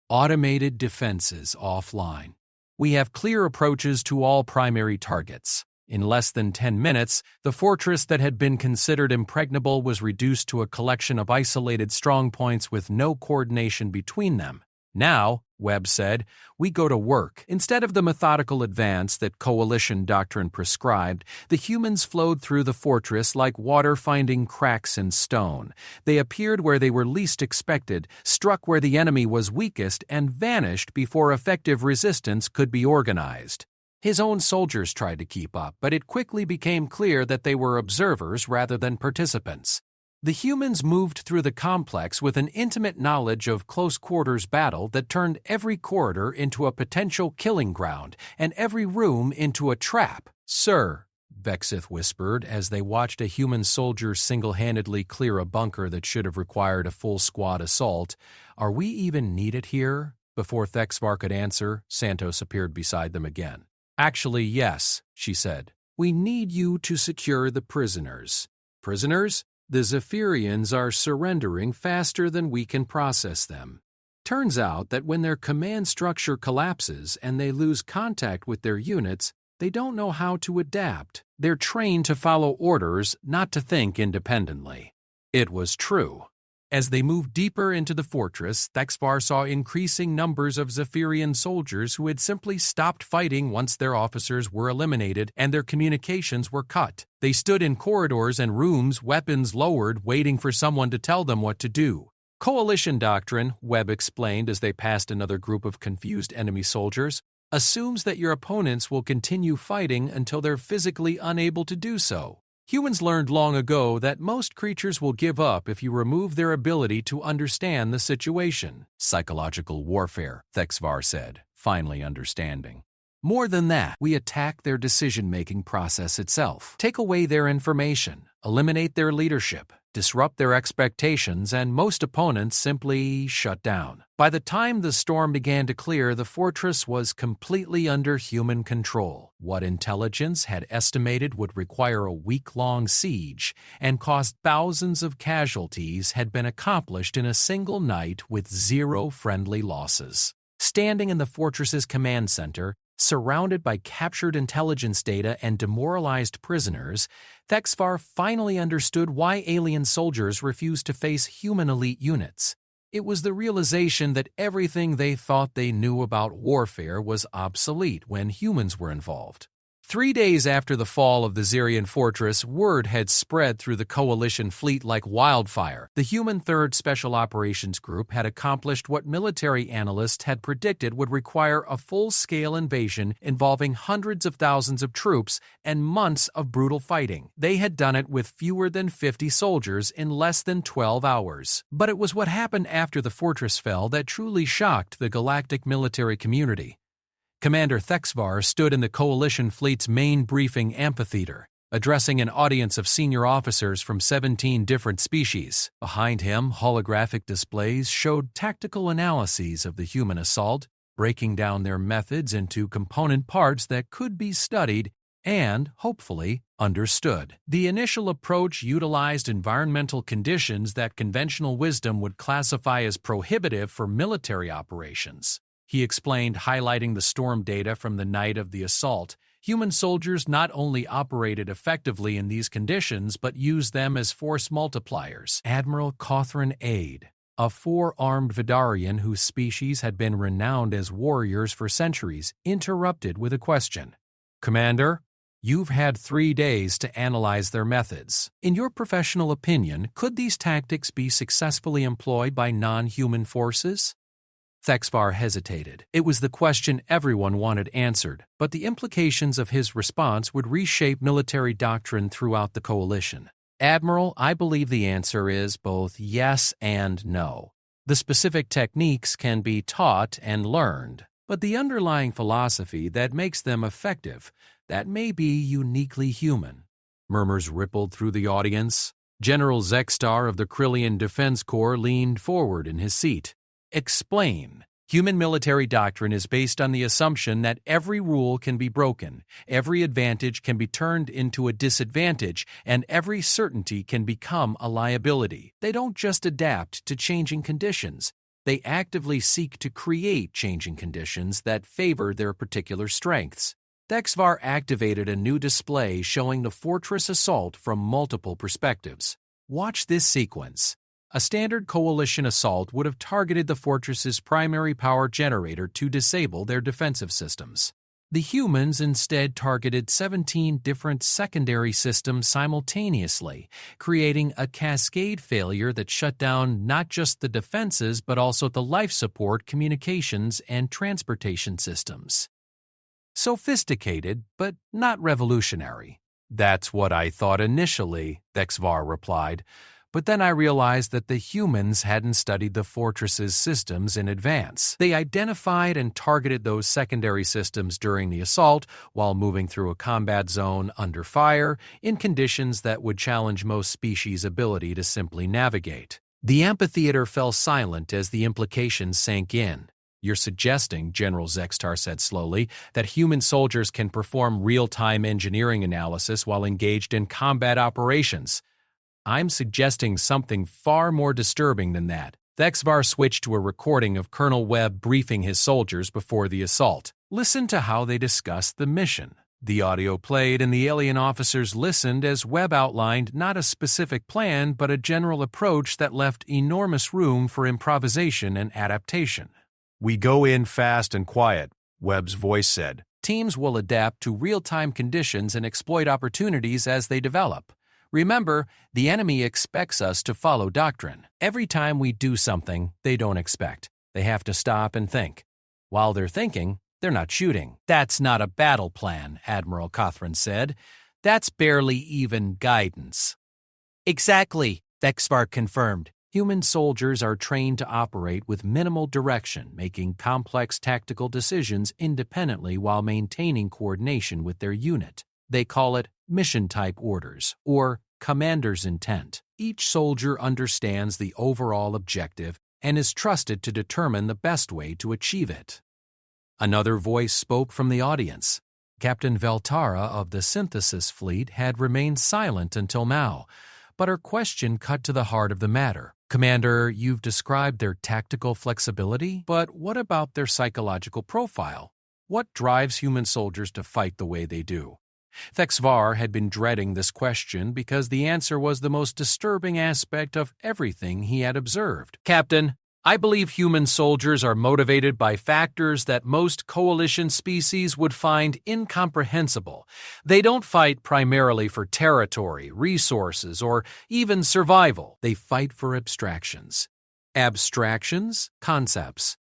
Automated defenses offline. We have clear approaches to all primary targets." In less than 10 minutes, the fortress that had been considered impregnable was reduced to a collection of isolated strongpoints with no coordination between them. "Now," Webb said, "we go to work." Instead of the methodical advance that coalition doctrine prescribed, the humans flowed through the fortress like water finding cracks in stone. They appeared where they were least expected, struck where the enemy was weakest, and vanished before effective resistance could be organized. His own soldiers tried to keep up, but it quickly became clear that they were observers rather than participants. The humans moved through the complex with an intimate knowledge of close-quarters battle that turned every corridor into a potential killing ground and every room into a trap. "Sir," Vexith whispered as they watched a human soldier single-handedly clear a bunker that should have required a full squad assault, "are we even needed here?" Before Thexvar could answer, Santos appeared beside them again. "Actually, yes," she said. "We need you to secure the prisoners." "Prisoners? The Zephyrians are surrendering faster than we can process them. Turns out that when their command structure collapses and they lose contact with their units, they don't know how to adapt. They're trained to follow orders, not to think independently." It was true. As they moved deeper into the fortress, Thexvar saw increasing numbers of Zephyrian soldiers who had simply stopped fighting once their officers were eliminated and their communications were cut. They stood in corridors and rooms, weapons lowered, waiting for someone to tell them what to do. "Coalition doctrine," Webb explained as they passed another group of confused enemy soldiers, "assumes that your opponents will continue fighting until they're physically unable to do so. Humans learned long ago that most creatures will give up if you remove their ability to understand the situation." "Psychological warfare," Thexvar said, finally understanding. "More than that, we attack their decision-making process itself, take away their information, eliminate their leadership, disrupt their expectations, and most opponents simply shut down." By the time the storm began to clear, the fortress was completely under human control. What intelligence had estimated would require a week-long siege and cost thousands of casualties had been accomplished in a single night with zero friendly losses. Standing in the fortress's command center, surrounded by captured intelligence data and demoralized prisoners, Thexvar finally understood why alien soldiers refused to face human elite units. It was the realization that everything they thought they knew about warfare was obsolete when humans were involved. 3 days after the fall of the Zerian fortress, word had spread through the coalition fleet like wildfire. The human 3rd Special Operations Group had accomplished what military analysts had predicted would require a full-scale invasion involving hundreds of thousands of troops and months of brutal fighting. They had done it with fewer than 50 soldiers in less than 12 hours. But it was what happened after the fortress fell that truly shocked the galactic military community. Commander Thexvar stood in the Coalition Fleet's main briefing amphitheater, addressing an audience of senior officers from 17 different species. Behind him, holographic displays showed tactical analyses of the human assault, breaking down their methods into component parts that could be studied and, hopefully, understood. The initial approach utilized environmental conditions that conventional wisdom would classify as prohibitive for military operations. He explained, highlighting the storm data from the night of the assault. Human soldiers not only operated effectively in these conditions, but used them as force multipliers. Admiral Cawthron Ade, a 4-armed Vidarian whose species had been renowned as warriors for centuries, interrupted with a question. "Commander, you've had 3 days to analyze their methods. In your professional opinion, could these tactics be successfully employed by non-human forces?" Thexvar hesitated. It was the question everyone wanted answered, but the implications of his response would reshape military doctrine throughout the coalition. Admiral, I believe the answer is both yes and no. The specific techniques can be taught and learned, but the underlying philosophy that makes them effective, that may be uniquely human. Murmurs rippled through the audience. General Zextar of the Krillian Defense Corps leaned forward in his seat. Explain. Human military doctrine is based on the assumption that every rule can be broken, every advantage can be turned into a disadvantage, and every certainty can become a liability. They don't just adapt to changing conditions. They actively seek to create changing conditions that favor their particular strengths. Thexvar activated a new display showing the fortress assault from multiple perspectives. Watch this sequence. A standard coalition assault would have targeted the fortress's primary power generator to disable their defensive systems. The humans instead targeted 17 different secondary systems simultaneously, creating a cascade failure that shut down not just the defenses but also the life support, communications, and transportation systems. Sophisticated, but not revolutionary. That's what I thought initially, Thexvar replied. But then I realized that the humans hadn't studied the fortress's systems in advance. They identified and targeted those secondary systems during the assault while moving through a combat zone under fire in conditions that would challenge most species' ability to simply navigate. The amphitheater fell silent as the implications sank in. You're suggesting, General Zextar said slowly, that human soldiers can perform real-time engineering analysis while engaged in combat operations. I'm suggesting something far more disturbing than that. Thexvar switched to a recording of Colonel Webb briefing his soldiers before the assault. Listen to how they discussed the mission. The audio played and the alien officers listened as Webb outlined not a specific plan but a general approach that left enormous room for improvisation and adaptation.
"We go in fast and quiet," Webb's voice said.
Teams will adapt to real-time conditions and exploit opportunities as they develop. Remember, the enemy expects us to follow doctrine. Every time we do something they don't expect, they have to stop and think. While they're thinking, they're not shooting. That's not a battle plan, Admiral Cothran said. That's barely even guidance. Exactly, Thexvar confirmed. Human soldiers are trained to operate with minimal direction, making complex tactical decisions independently while maintaining coordination with their unit. They call it mission-type orders, or commander's intent. Each soldier understands the overall objective and is trusted to determine the best way to achieve it. Another voice spoke from the audience. Captain Veltara of the Synthesis Fleet had remained silent until now, but her question cut to the heart of the matter. Commander, you've described their tactical flexibility, but what about their psychological profile? What drives human soldiers to fight the way they do? Thexvar had been dreading this question because the answer was the most disturbing aspect of everything he had observed. Captain, I believe human soldiers are motivated by factors that most coalition species would find incomprehensible. They don't fight primarily for territory, resources, or even survival. They fight for abstractions. Abstractions? Concepts.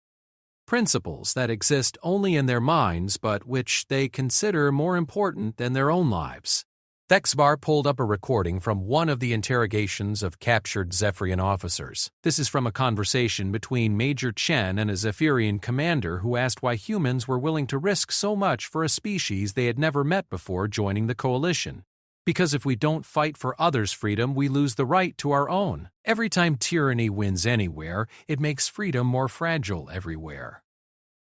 Principles that exist only in their minds but which they consider more important than their own lives. Thexvar pulled up a recording from one of the interrogations of captured Zephyrian officers. This is from a conversation between Major Chen and a Zephyrian commander who asked why humans were willing to risk so much for a species they had never met before joining the coalition. Because if we don't fight for others' freedom, we lose the right to our own. Every time tyranny wins anywhere, it makes freedom more fragile everywhere.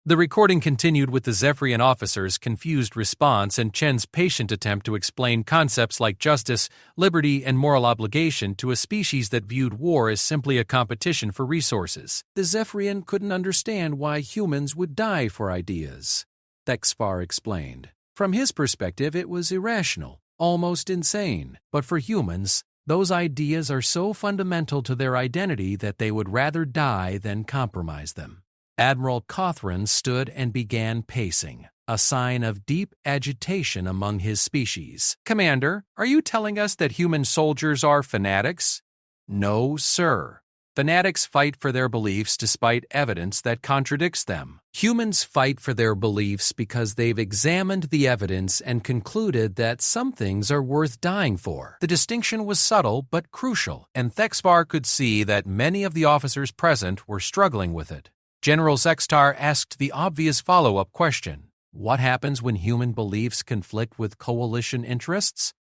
The recording continued with the Zephyrian officer's confused response and Chen's patient attempt to explain concepts like justice, liberty, and moral obligation to a species that viewed war as simply a competition for resources. The Zephyrian couldn't understand why humans would die for ideas, Thexvar explained. From his perspective, it was irrational, almost insane. But for humans, those ideas are so fundamental to their identity that they would rather die than compromise them. Admiral Cothran stood and began pacing, a sign of deep agitation among his species. Commander, are you telling us that human soldiers are fanatics? No, sir. Fanatics fight for their beliefs despite evidence that contradicts them. Humans fight for their beliefs because they've examined the evidence and concluded that some things are worth dying for. The distinction was subtle but crucial, and Thexvar could see that many of the officers present were struggling with it. General Zextar asked the obvious follow-up question: what happens when human beliefs conflict with coalition interests?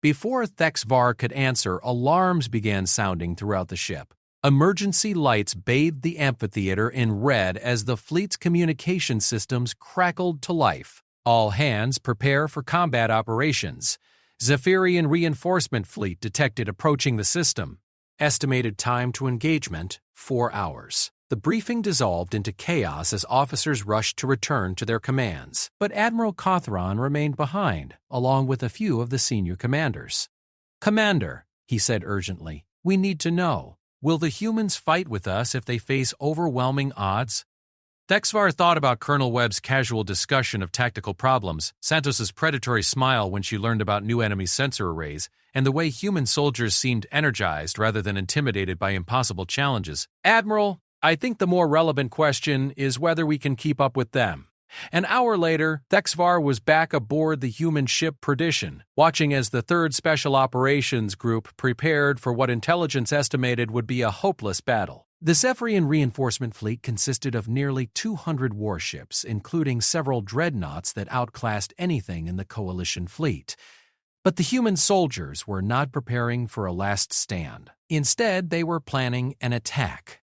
Before Thexvar could answer, alarms began sounding throughout the ship. Emergency lights bathed the amphitheater in red as the fleet's communication systems crackled to life. All hands prepare for combat operations. Zephyrian reinforcement fleet detected approaching the system. Estimated time to engagement, 4 hours. The briefing dissolved into chaos as officers rushed to return to their commands, but Admiral Cothron remained behind, along with a few of the senior commanders. "Commander," he said urgently, "we need to know. Will the humans fight with us if they face overwhelming odds?" Thexvar thought about Colonel Webb's casual discussion of tactical problems, Santos's predatory smile when she learned about new enemy sensor arrays, and the way human soldiers seemed energized rather than intimidated by impossible challenges. "Admiral, I think the more relevant question is whether we can keep up with them." An hour later, Thexvar was back aboard the human ship Perdition, watching as the 3rd Special Operations Group prepared for what intelligence estimated would be a hopeless battle. The Zephyrian reinforcement fleet consisted of nearly 200 warships, including several dreadnoughts that outclassed anything in the Coalition fleet. But the human soldiers were not preparing for a last stand. Instead, they were planning an attack.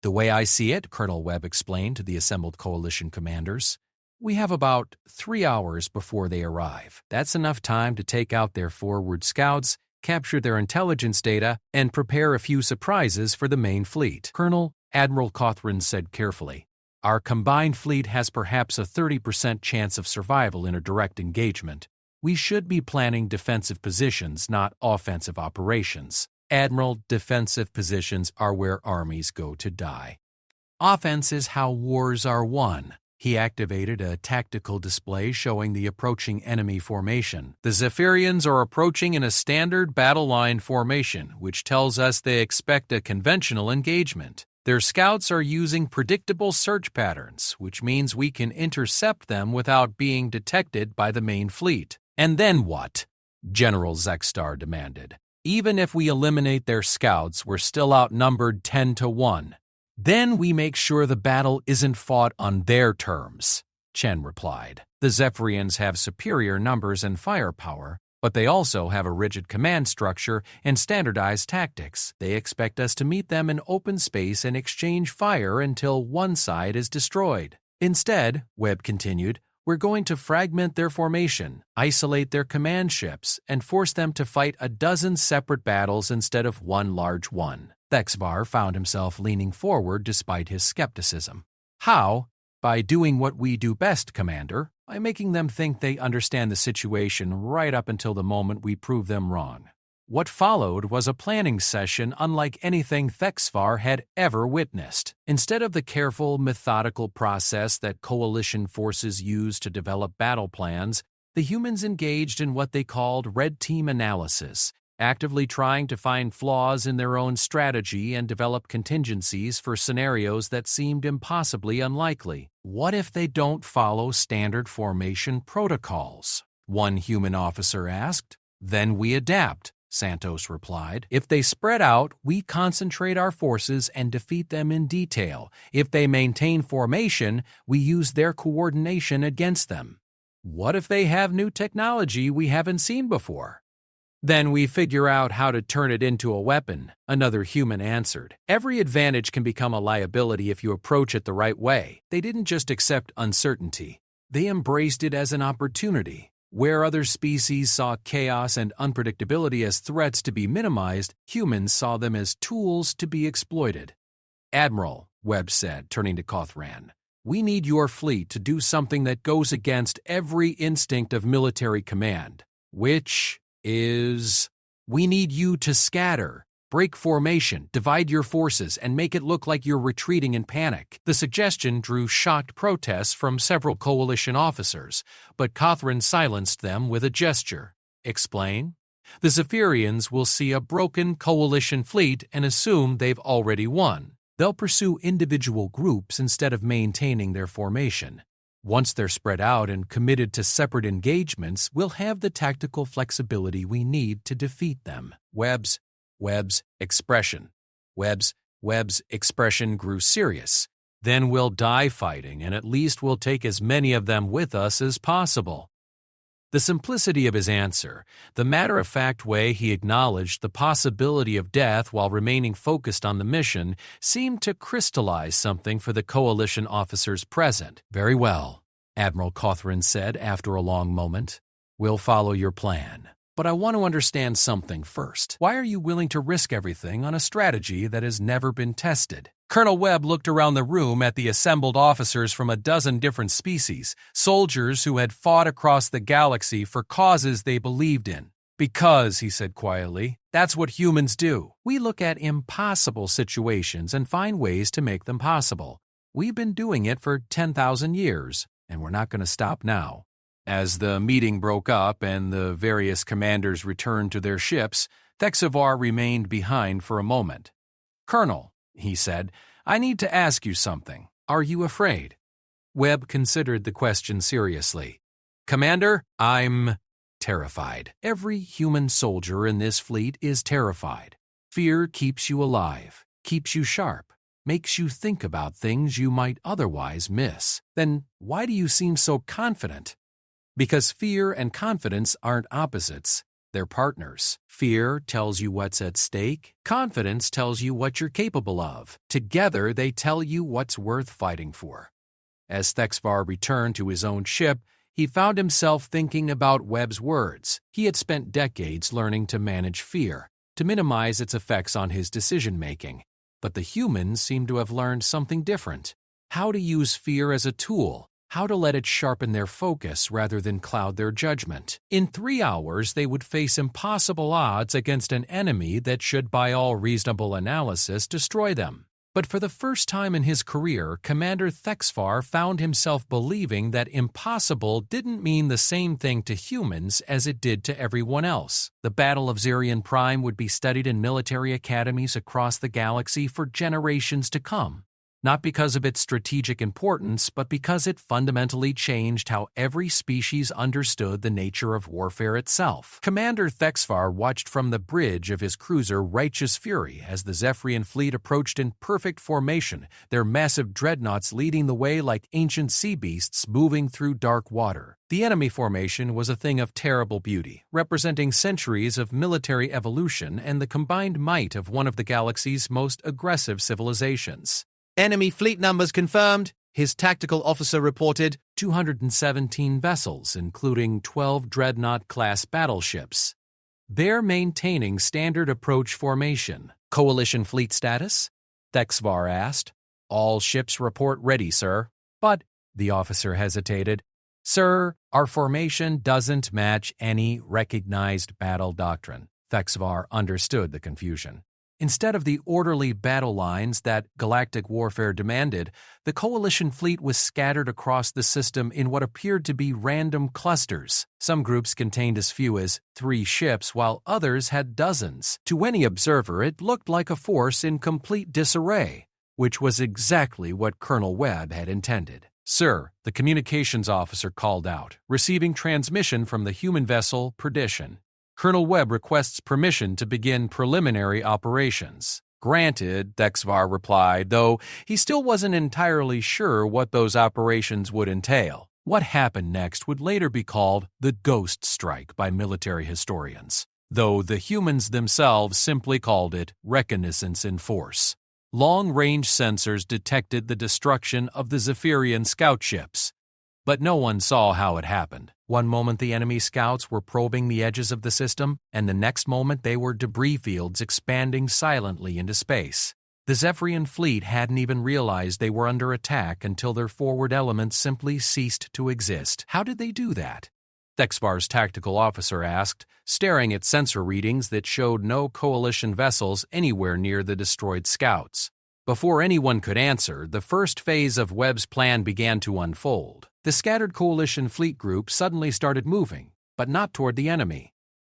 "The way I see it," Colonel Webb explained to the assembled Coalition commanders, "we have about 3 hours before they arrive. That's enough time to take out their forward scouts, capture their intelligence data, and prepare a few surprises for the main fleet." "Colonel," Admiral Cothran said carefully, "our combined fleet has perhaps a 30% chance of survival in a direct engagement. We should be planning defensive positions, not offensive operations. Admiral, defensive positions are where armies go to die. Offense is how wars are won." He activated a tactical display showing the approaching enemy formation. "The Zephyrians are approaching in a standard battle line formation, which tells us they expect a conventional engagement. Their scouts are using predictable search patterns, which means we can intercept them without being detected by the main fleet." "And then what?" General Zextar demanded. "Even if we eliminate their scouts, we're still outnumbered 10 to 1. Then we make sure the battle isn't fought on their terms," Chen replied. "The Zephyrians have superior numbers and firepower, but they also have a rigid command structure and standardized tactics. They expect us to meet them in open space and exchange fire until one side is destroyed. Instead," Webb continued, "we're going to fragment their formation, isolate their command ships, and force them to fight a dozen separate battles instead of one large one." Thexvar found himself leaning forward despite his skepticism. "How?" "By doing what we do best, Commander, by making them think they understand the situation right up until the moment we prove them wrong." What followed was a planning session unlike anything Thexvar had ever witnessed. Instead of the careful, methodical process that coalition forces use to develop battle plans, the humans engaged in what they called red team analysis, actively trying to find flaws in their own strategy and develop contingencies for scenarios that seemed impossibly unlikely. "What if they don't follow standard formation protocols?" one human officer asked. "Then we adapt," Santos replied. "If they spread out, we concentrate our forces and defeat them in detail. If they maintain formation, we use their coordination against them." "What if they have new technology we haven't seen before?" "Then we figure out how to turn it into a weapon," another human answered. "Every advantage can become a liability if you approach it the right way." They didn't just accept uncertainty. They embraced it as an opportunity. Where other species saw chaos and unpredictability as threats to be minimized, humans saw them as tools to be exploited. "Admiral," Webb said, turning to Cothran, "we need your fleet to do something that goes against every instinct of military command, which is, we need you to scatter, break formation, divide your forces, and make it look like you're retreating in panic." The suggestion drew shocked protests from several coalition officers, but Cothran silenced them with a gesture. "Explain?" The Zephyrians will see a broken coalition fleet and assume they've already won. They'll pursue individual groups instead of maintaining their formation. Once they're spread out and committed to separate engagements, we'll have the tactical flexibility we need to defeat them. Webb's expression. Webb's expression grew serious. Then we'll die fighting, and at least we'll take as many of them with us as possible. The simplicity of his answer, the matter-of-fact way he acknowledged the possibility of death while remaining focused on the mission, seemed to crystallize something for the coalition officers present. "Very well," Admiral Cawthron said after a long moment. "We'll follow your plan. But I want to understand something first. Why are you willing to risk everything on a strategy that has never been tested?" Colonel Webb looked around the room at the assembled officers from a dozen different species, soldiers who had fought across the galaxy for causes they believed in. "Because," he said quietly, "that's what humans do. We look at impossible situations and find ways to make them possible. We've been doing it for 10,000 years, and we're not going to stop now." As the meeting broke up and the various commanders returned to their ships, Thexavar remained behind for a moment. "Colonel," he said, "I need to ask you something. Are you afraid?" Webb considered the question seriously. "Commander, I'm terrified. Every human soldier in this fleet is terrified. Fear keeps you alive, keeps you sharp, makes you think about things you might otherwise miss. Then why do you seem so confident?" "Because fear and confidence aren't opposites. They're partners. Fear tells you what's at stake. Confidence tells you what you're capable of. Together, they tell you what's worth fighting for." As Thexvar returned to his own ship, he found himself thinking about Webb's words. He had spent decades learning to manage fear, to minimize its effects on his decision-making. But the humans seemed to have learned something different. How to use fear as a tool. How to let it sharpen their focus rather than cloud their judgment. In 3 hours, they would face impossible odds against an enemy that should, by all reasonable analysis, destroy them. But for the first time in his career, Commander Thexvar found himself believing that impossible didn't mean the same thing to humans as it did to everyone else. The Battle of Zerion Prime would be studied in military academies across the galaxy for generations to come. Not because of its strategic importance, but because it fundamentally changed how every species understood the nature of warfare itself. Commander Thexvar watched from the bridge of his cruiser Righteous Fury as the Zephyrian fleet approached in perfect formation, their massive dreadnoughts leading the way like ancient sea beasts moving through dark water. The enemy formation was a thing of terrible beauty, representing centuries of military evolution and the combined might of one of the galaxy's most aggressive civilizations. "Enemy fleet numbers confirmed," his tactical officer reported. 217 vessels, including 12 Dreadnought-class battleships. "They're maintaining standard approach formation. Coalition fleet status?" Thexvar asked. "All ships report ready, sir." "But," the officer hesitated, "Sir, our formation doesn't match any recognized battle doctrine." Thexvar understood the confusion. Instead of the orderly battle lines that galactic warfare demanded, the Coalition fleet was scattered across the system in what appeared to be random clusters. Some groups contained as few as 3 ships, while others had dozens. To any observer, it looked like a force in complete disarray, which was exactly what Colonel Webb had intended. "Sir," the communications officer called out, receiving transmission from the human vessel Perdition. "Colonel Webb requests permission to begin preliminary operations." "Granted," Thexvar replied, though he still wasn't entirely sure what those operations would entail. What happened next would later be called the Ghost Strike by military historians, though the humans themselves simply called it reconnaissance in force. Long-range sensors detected the destruction of the Zephyrian scout ships, but no one saw how it happened. One moment the enemy scouts were probing the edges of the system, and the next moment they were debris fields expanding silently into space. The Zephyrian fleet hadn't even realized they were under attack until their forward elements simply ceased to exist. How did they do that? Thexvar's tactical officer asked, staring at sensor readings that showed no Coalition vessels anywhere near the destroyed scouts. Before anyone could answer, the first phase of Webb's plan began to unfold. The scattered Coalition fleet group suddenly started moving, but not toward the enemy.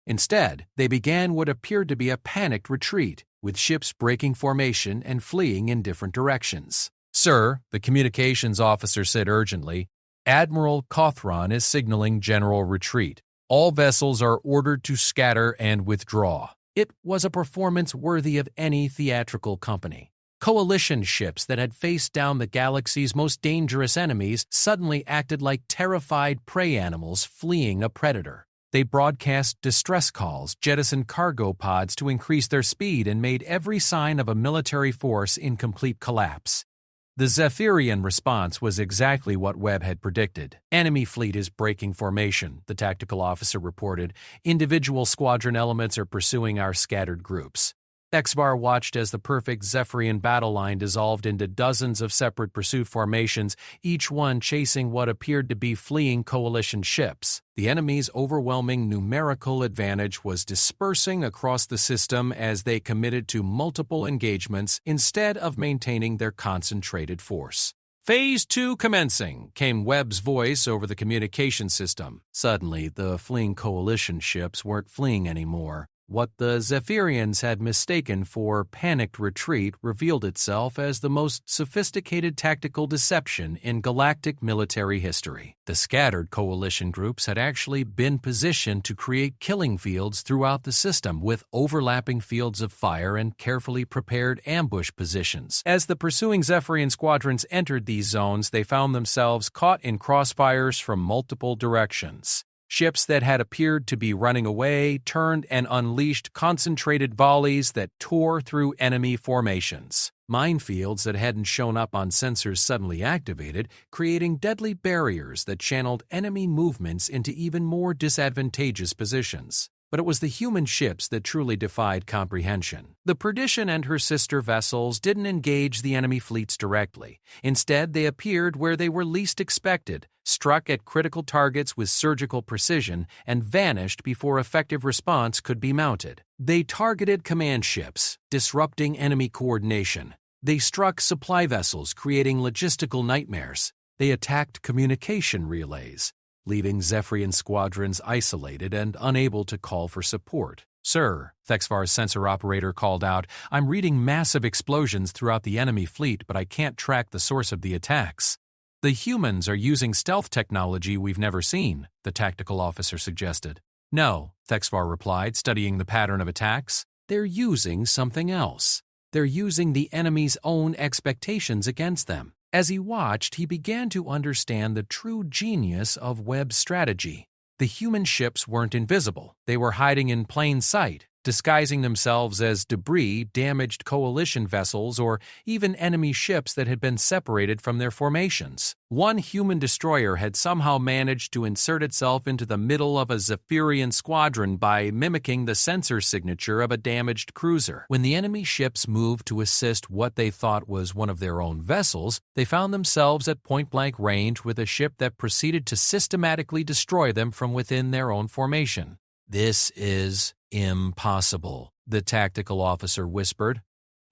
Instead, they began what appeared to be a panicked retreat, with ships breaking formation and fleeing in different directions. "Sir," the communications officer said urgently, "Admiral Cawthron is signaling general retreat. All vessels are ordered to scatter and withdraw." It was a performance worthy of any theatrical company. Coalition ships that had faced down the galaxy's most dangerous enemies suddenly acted like terrified prey animals fleeing a predator. They broadcast distress calls, jettisoned cargo pods to increase their speed, and made every sign of a military force in complete collapse. The Zephyrian response was exactly what Webb had predicted. "Enemy fleet is breaking formation," the tactical officer reported. "Individual squadron elements are pursuing our scattered groups." Thexvar watched as the perfect Zephyrian battle line dissolved into dozens of separate pursuit formations, each one chasing what appeared to be fleeing coalition ships. The enemy's overwhelming numerical advantage was dispersing across the system as they committed to multiple engagements instead of maintaining their concentrated force. "Phase 2 commencing," came Webb's voice over the communication system. Suddenly, the fleeing coalition ships weren't fleeing anymore. What the Zephyrians had mistaken for panicked retreat revealed itself as the most sophisticated tactical deception in galactic military history. The scattered coalition groups had actually been positioned to create killing fields throughout the system, with overlapping fields of fire and carefully prepared ambush positions. As the pursuing Zephyrian squadrons entered these zones, they found themselves caught in crossfires from multiple directions. Ships that had appeared to be running away turned and unleashed concentrated volleys that tore through enemy formations. Minefields that hadn't shown up on sensors suddenly activated, creating deadly barriers that channeled enemy movements into even more disadvantageous positions. But it was the human ships that truly defied comprehension. The Perdition and her sister vessels didn't engage the enemy fleets directly. Instead, they appeared where they were least expected, struck at critical targets with surgical precision, and vanished before effective response could be mounted. They targeted command ships, disrupting enemy coordination. They struck supply vessels, creating logistical nightmares. They attacked communication relays, leaving Zephyrian squadrons isolated and unable to call for support. "Sir," Thexvar's sensor operator called out, "I'm reading massive explosions throughout the enemy fleet, but I can't track the source of the attacks." "The humans are using stealth technology we've never seen," the tactical officer suggested. "No," Thexvar replied, studying the pattern of attacks. "They're using something else. They're using the enemy's own expectations against them." As he watched, he began to understand the true genius of Webb's strategy. The human ships weren't invisible. They were hiding in plain sight, disguising themselves as debris, damaged coalition vessels, or even enemy ships that had been separated from their formations. One human destroyer had somehow managed to insert itself into the middle of a Zephyrian squadron by mimicking the sensor signature of a damaged cruiser. When the enemy ships moved to assist what they thought was one of their own vessels, they found themselves at point-blank range with a ship that proceeded to systematically destroy them from within their own formation. "This is impossible," the tactical officer whispered.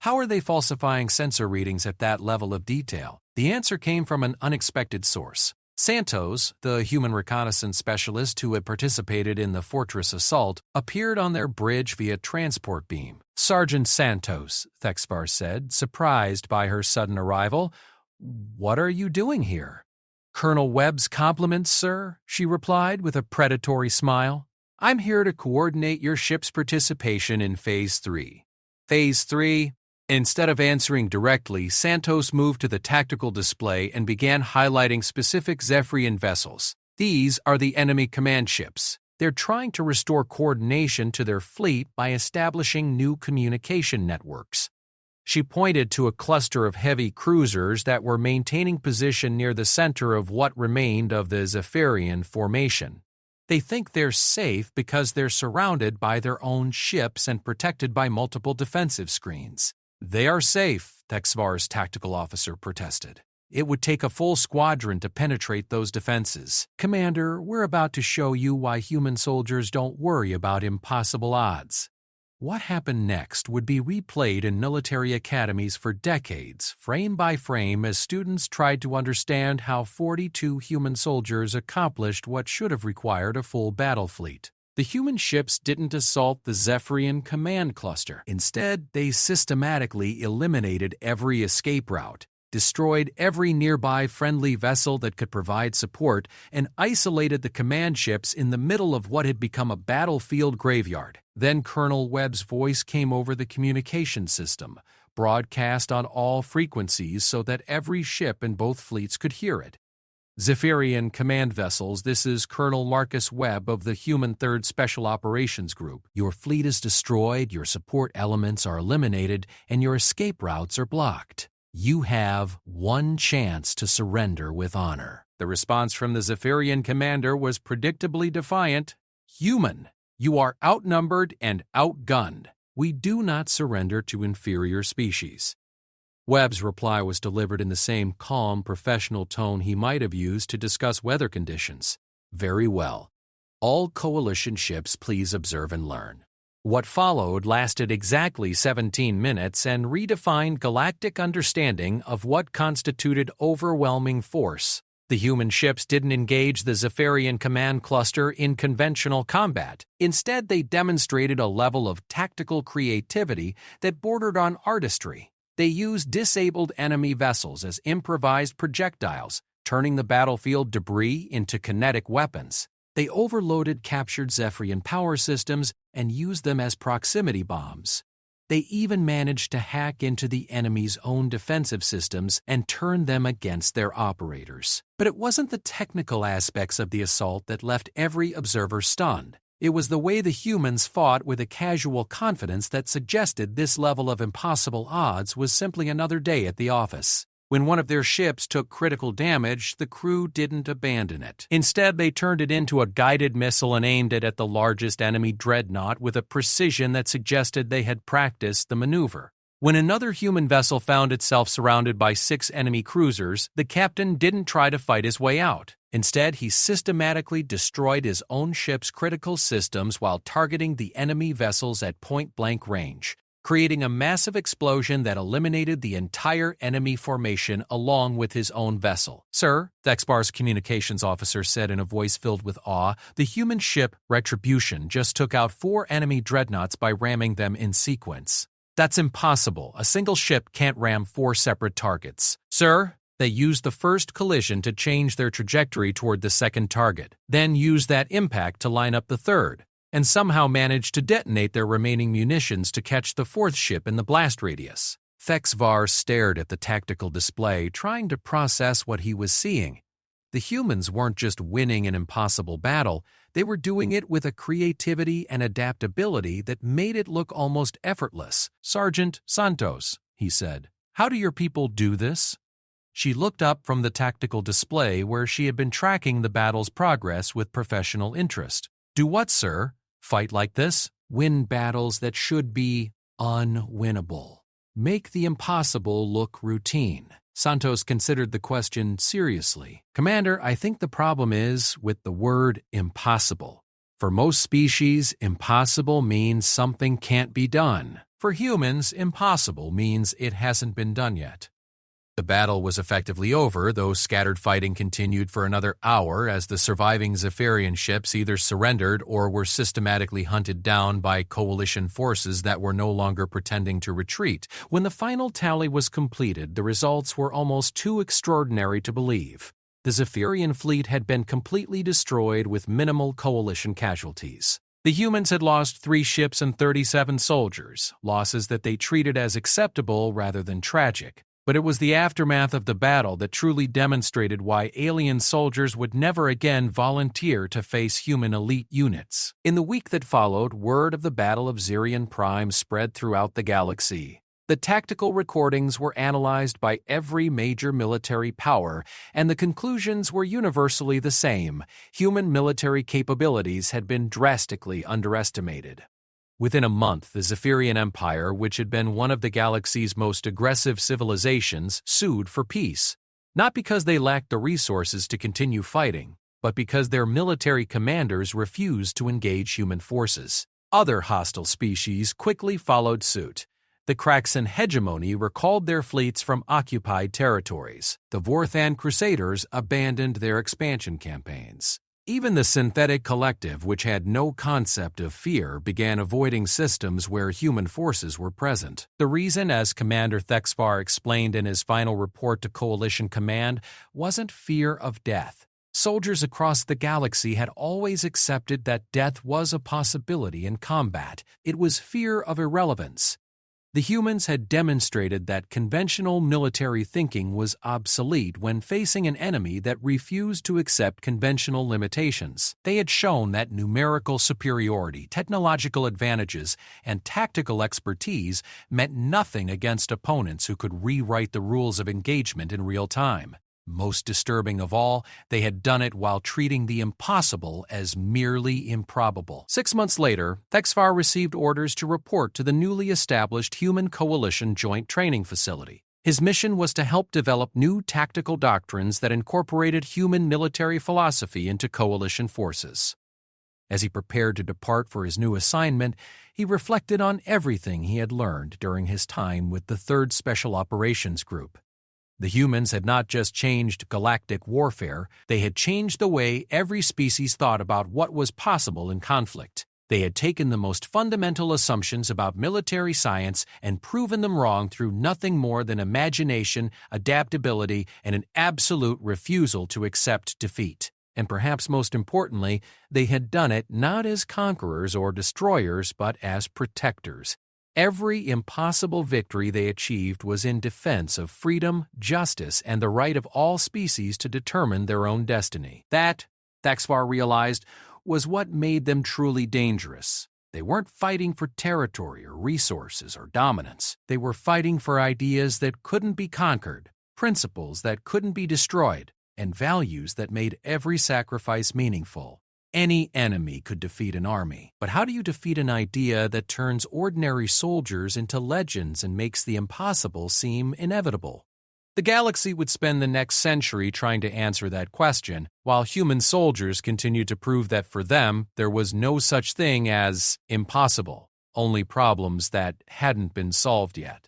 "How are they falsifying sensor readings at that level of detail?" The answer came from an unexpected source. Santos, the human reconnaissance specialist who had participated in the fortress assault, appeared on their bridge via transport beam. "Sergeant Santos," Thexvar said, surprised by her sudden arrival. "What are you doing here?" "Colonel Webb's compliments, sir," she replied with a predatory smile. "I'm here to coordinate your ship's participation in Phase 3. Phase 3? Instead of answering directly, Santos moved to the tactical display and began highlighting specific Zephyrian vessels. "These are the enemy command ships. They're trying to restore coordination to their fleet by establishing new communication networks." She pointed to a cluster of heavy cruisers that were maintaining position near the center of what remained of the Zephyrian formation. "They think they're safe because they're surrounded by their own ships and protected by multiple defensive screens." "They are safe," Thexvar's tactical officer protested. "It would take a full squadron to penetrate those defenses. Commander, we're about to show you why human soldiers don't worry about impossible odds." What happened next would be replayed in military academies for decades, frame by frame, as students tried to understand how 42 human soldiers accomplished what should have required a full battle fleet. The human ships didn't assault the Zephyrian command cluster. Instead, they systematically eliminated every escape route, destroyed every nearby friendly vessel that could provide support, and isolated the command ships in the middle of what had become a battlefield graveyard. Then Colonel Webb's voice came over the communication system, broadcast on all frequencies so that every ship in both fleets could hear it. Zephyrian command vessels, this is Colonel Marcus Webb of the Human 3rd Special Operations Group. Your fleet is destroyed, your support elements are eliminated, and your escape routes are blocked. You have one chance to surrender with honor. The response from the Zephyrian commander was predictably defiant. Human, you are outnumbered and outgunned. We do not surrender to inferior species. Webb's reply was delivered in the same calm, professional tone he might have used to discuss weather conditions. Very well. All coalition ships, please observe and learn. What followed lasted exactly 17 minutes and redefined galactic understanding of what constituted overwhelming force. The human ships didn't engage the Zephyrian command cluster in conventional combat. Instead, they demonstrated a level of tactical creativity that bordered on artistry. They used disabled enemy vessels as improvised projectiles, turning the battlefield debris into kinetic weapons. They overloaded captured Zephyrian power systems and used them as proximity bombs. They even managed to hack into the enemy's own defensive systems and turn them against their operators. But it wasn't the technical aspects of the assault that left every observer stunned. It was the way the humans fought with a casual confidence that suggested this level of impossible odds was simply another day at the office. When one of their ships took critical damage, the crew didn't abandon it. Instead, they turned it into a guided missile and aimed it at the largest enemy dreadnought with a precision that suggested they had practiced the maneuver. When another human vessel found itself surrounded by 6 enemy cruisers, the captain didn't try to fight his way out. Instead, he systematically destroyed his own ship's critical systems while targeting the enemy vessels at point-blank range, creating a massive explosion that eliminated the entire enemy formation along with his own vessel. Sir, Thexbar's communications officer said in a voice filled with awe, the human ship Retribution just took out 4 enemy dreadnoughts by ramming them in sequence. That's impossible. A single ship can't ram 4 separate targets. Sir, they used the first collision to change their trajectory toward the second target, then used that impact to line up the third, and somehow managed to detonate their remaining munitions to catch the 4th ship in the blast radius. Thexvar stared at the tactical display, trying to process what he was seeing. The humans weren't just winning an impossible battle, they were doing it with a creativity and adaptability that made it look almost effortless. Sergeant Santos, he said, how do your people do this? She looked up from the tactical display where she had been tracking the battle's progress with professional interest. Do what, sir? Fight like this? Win battles that should be unwinnable. Make the impossible look routine. Santos considered the question seriously. Commander, I think the problem is with the word impossible. For most species, impossible means something can't be done. For humans, impossible means it hasn't been done yet. The battle was effectively over, though scattered fighting continued for another hour as the surviving Zephyrian ships either surrendered or were systematically hunted down by coalition forces that were no longer pretending to retreat. When the final tally was completed, the results were almost too extraordinary to believe. The Zephyrian fleet had been completely destroyed with minimal coalition casualties. The humans had lost 3 ships and 37 soldiers, losses that they treated as acceptable rather than tragic. But it was the aftermath of the battle that truly demonstrated why alien soldiers would never again volunteer to face human elite units. In the week that followed, word of the Battle of Zirion Prime spread throughout the galaxy. The tactical recordings were analyzed by every major military power, and the conclusions were universally the same. Human military capabilities had been drastically underestimated. Within a month, the Zephyrian Empire, which had been one of the galaxy's most aggressive civilizations, sued for peace. Not because they lacked the resources to continue fighting, but because their military commanders refused to engage human forces. Other hostile species quickly followed suit. The Kraxan hegemony recalled their fleets from occupied territories. The Vorthan Crusaders abandoned their expansion campaigns. Even the synthetic collective, which had no concept of fear, began avoiding systems where human forces were present. The reason, as Commander Thexfar explained in his final report to Coalition Command, wasn't fear of death. Soldiers across the galaxy had always accepted that death was a possibility in combat. It was fear of irrelevance. The humans had demonstrated that conventional military thinking was obsolete when facing an enemy that refused to accept conventional limitations. They had shown that numerical superiority, technological advantages, and tactical expertise meant nothing against opponents who could rewrite the rules of engagement in real time. Most disturbing of all, they had done it while treating the impossible as merely improbable. 6 months later, Thexfar received orders to report to the newly established Human Coalition Joint Training Facility. His mission was to help develop new tactical doctrines that incorporated human military philosophy into coalition forces. As he prepared to depart for his new assignment, he reflected on everything he had learned during his time with the 3rd Special Operations Group. The humans had not just changed galactic warfare, they had changed the way every species thought about what was possible in conflict. They had taken the most fundamental assumptions about military science and proven them wrong through nothing more than imagination, adaptability, and an absolute refusal to accept defeat. And perhaps most importantly, they had done it not as conquerors or destroyers, but as protectors. Every impossible victory they achieved was in defense of freedom, justice, and the right of all species to determine their own destiny. That, Thexfar realized, was what made them truly dangerous. They weren't fighting for territory or resources or dominance. They were fighting for ideas that couldn't be conquered, principles that couldn't be destroyed, and values that made every sacrifice meaningful. Any enemy could defeat an army, but how do you defeat an idea that turns ordinary soldiers into legends and makes the impossible seem inevitable? The galaxy would spend the next century trying to answer that question, while human soldiers continued to prove that for them there was no such thing as impossible, only problems that hadn't been solved yet.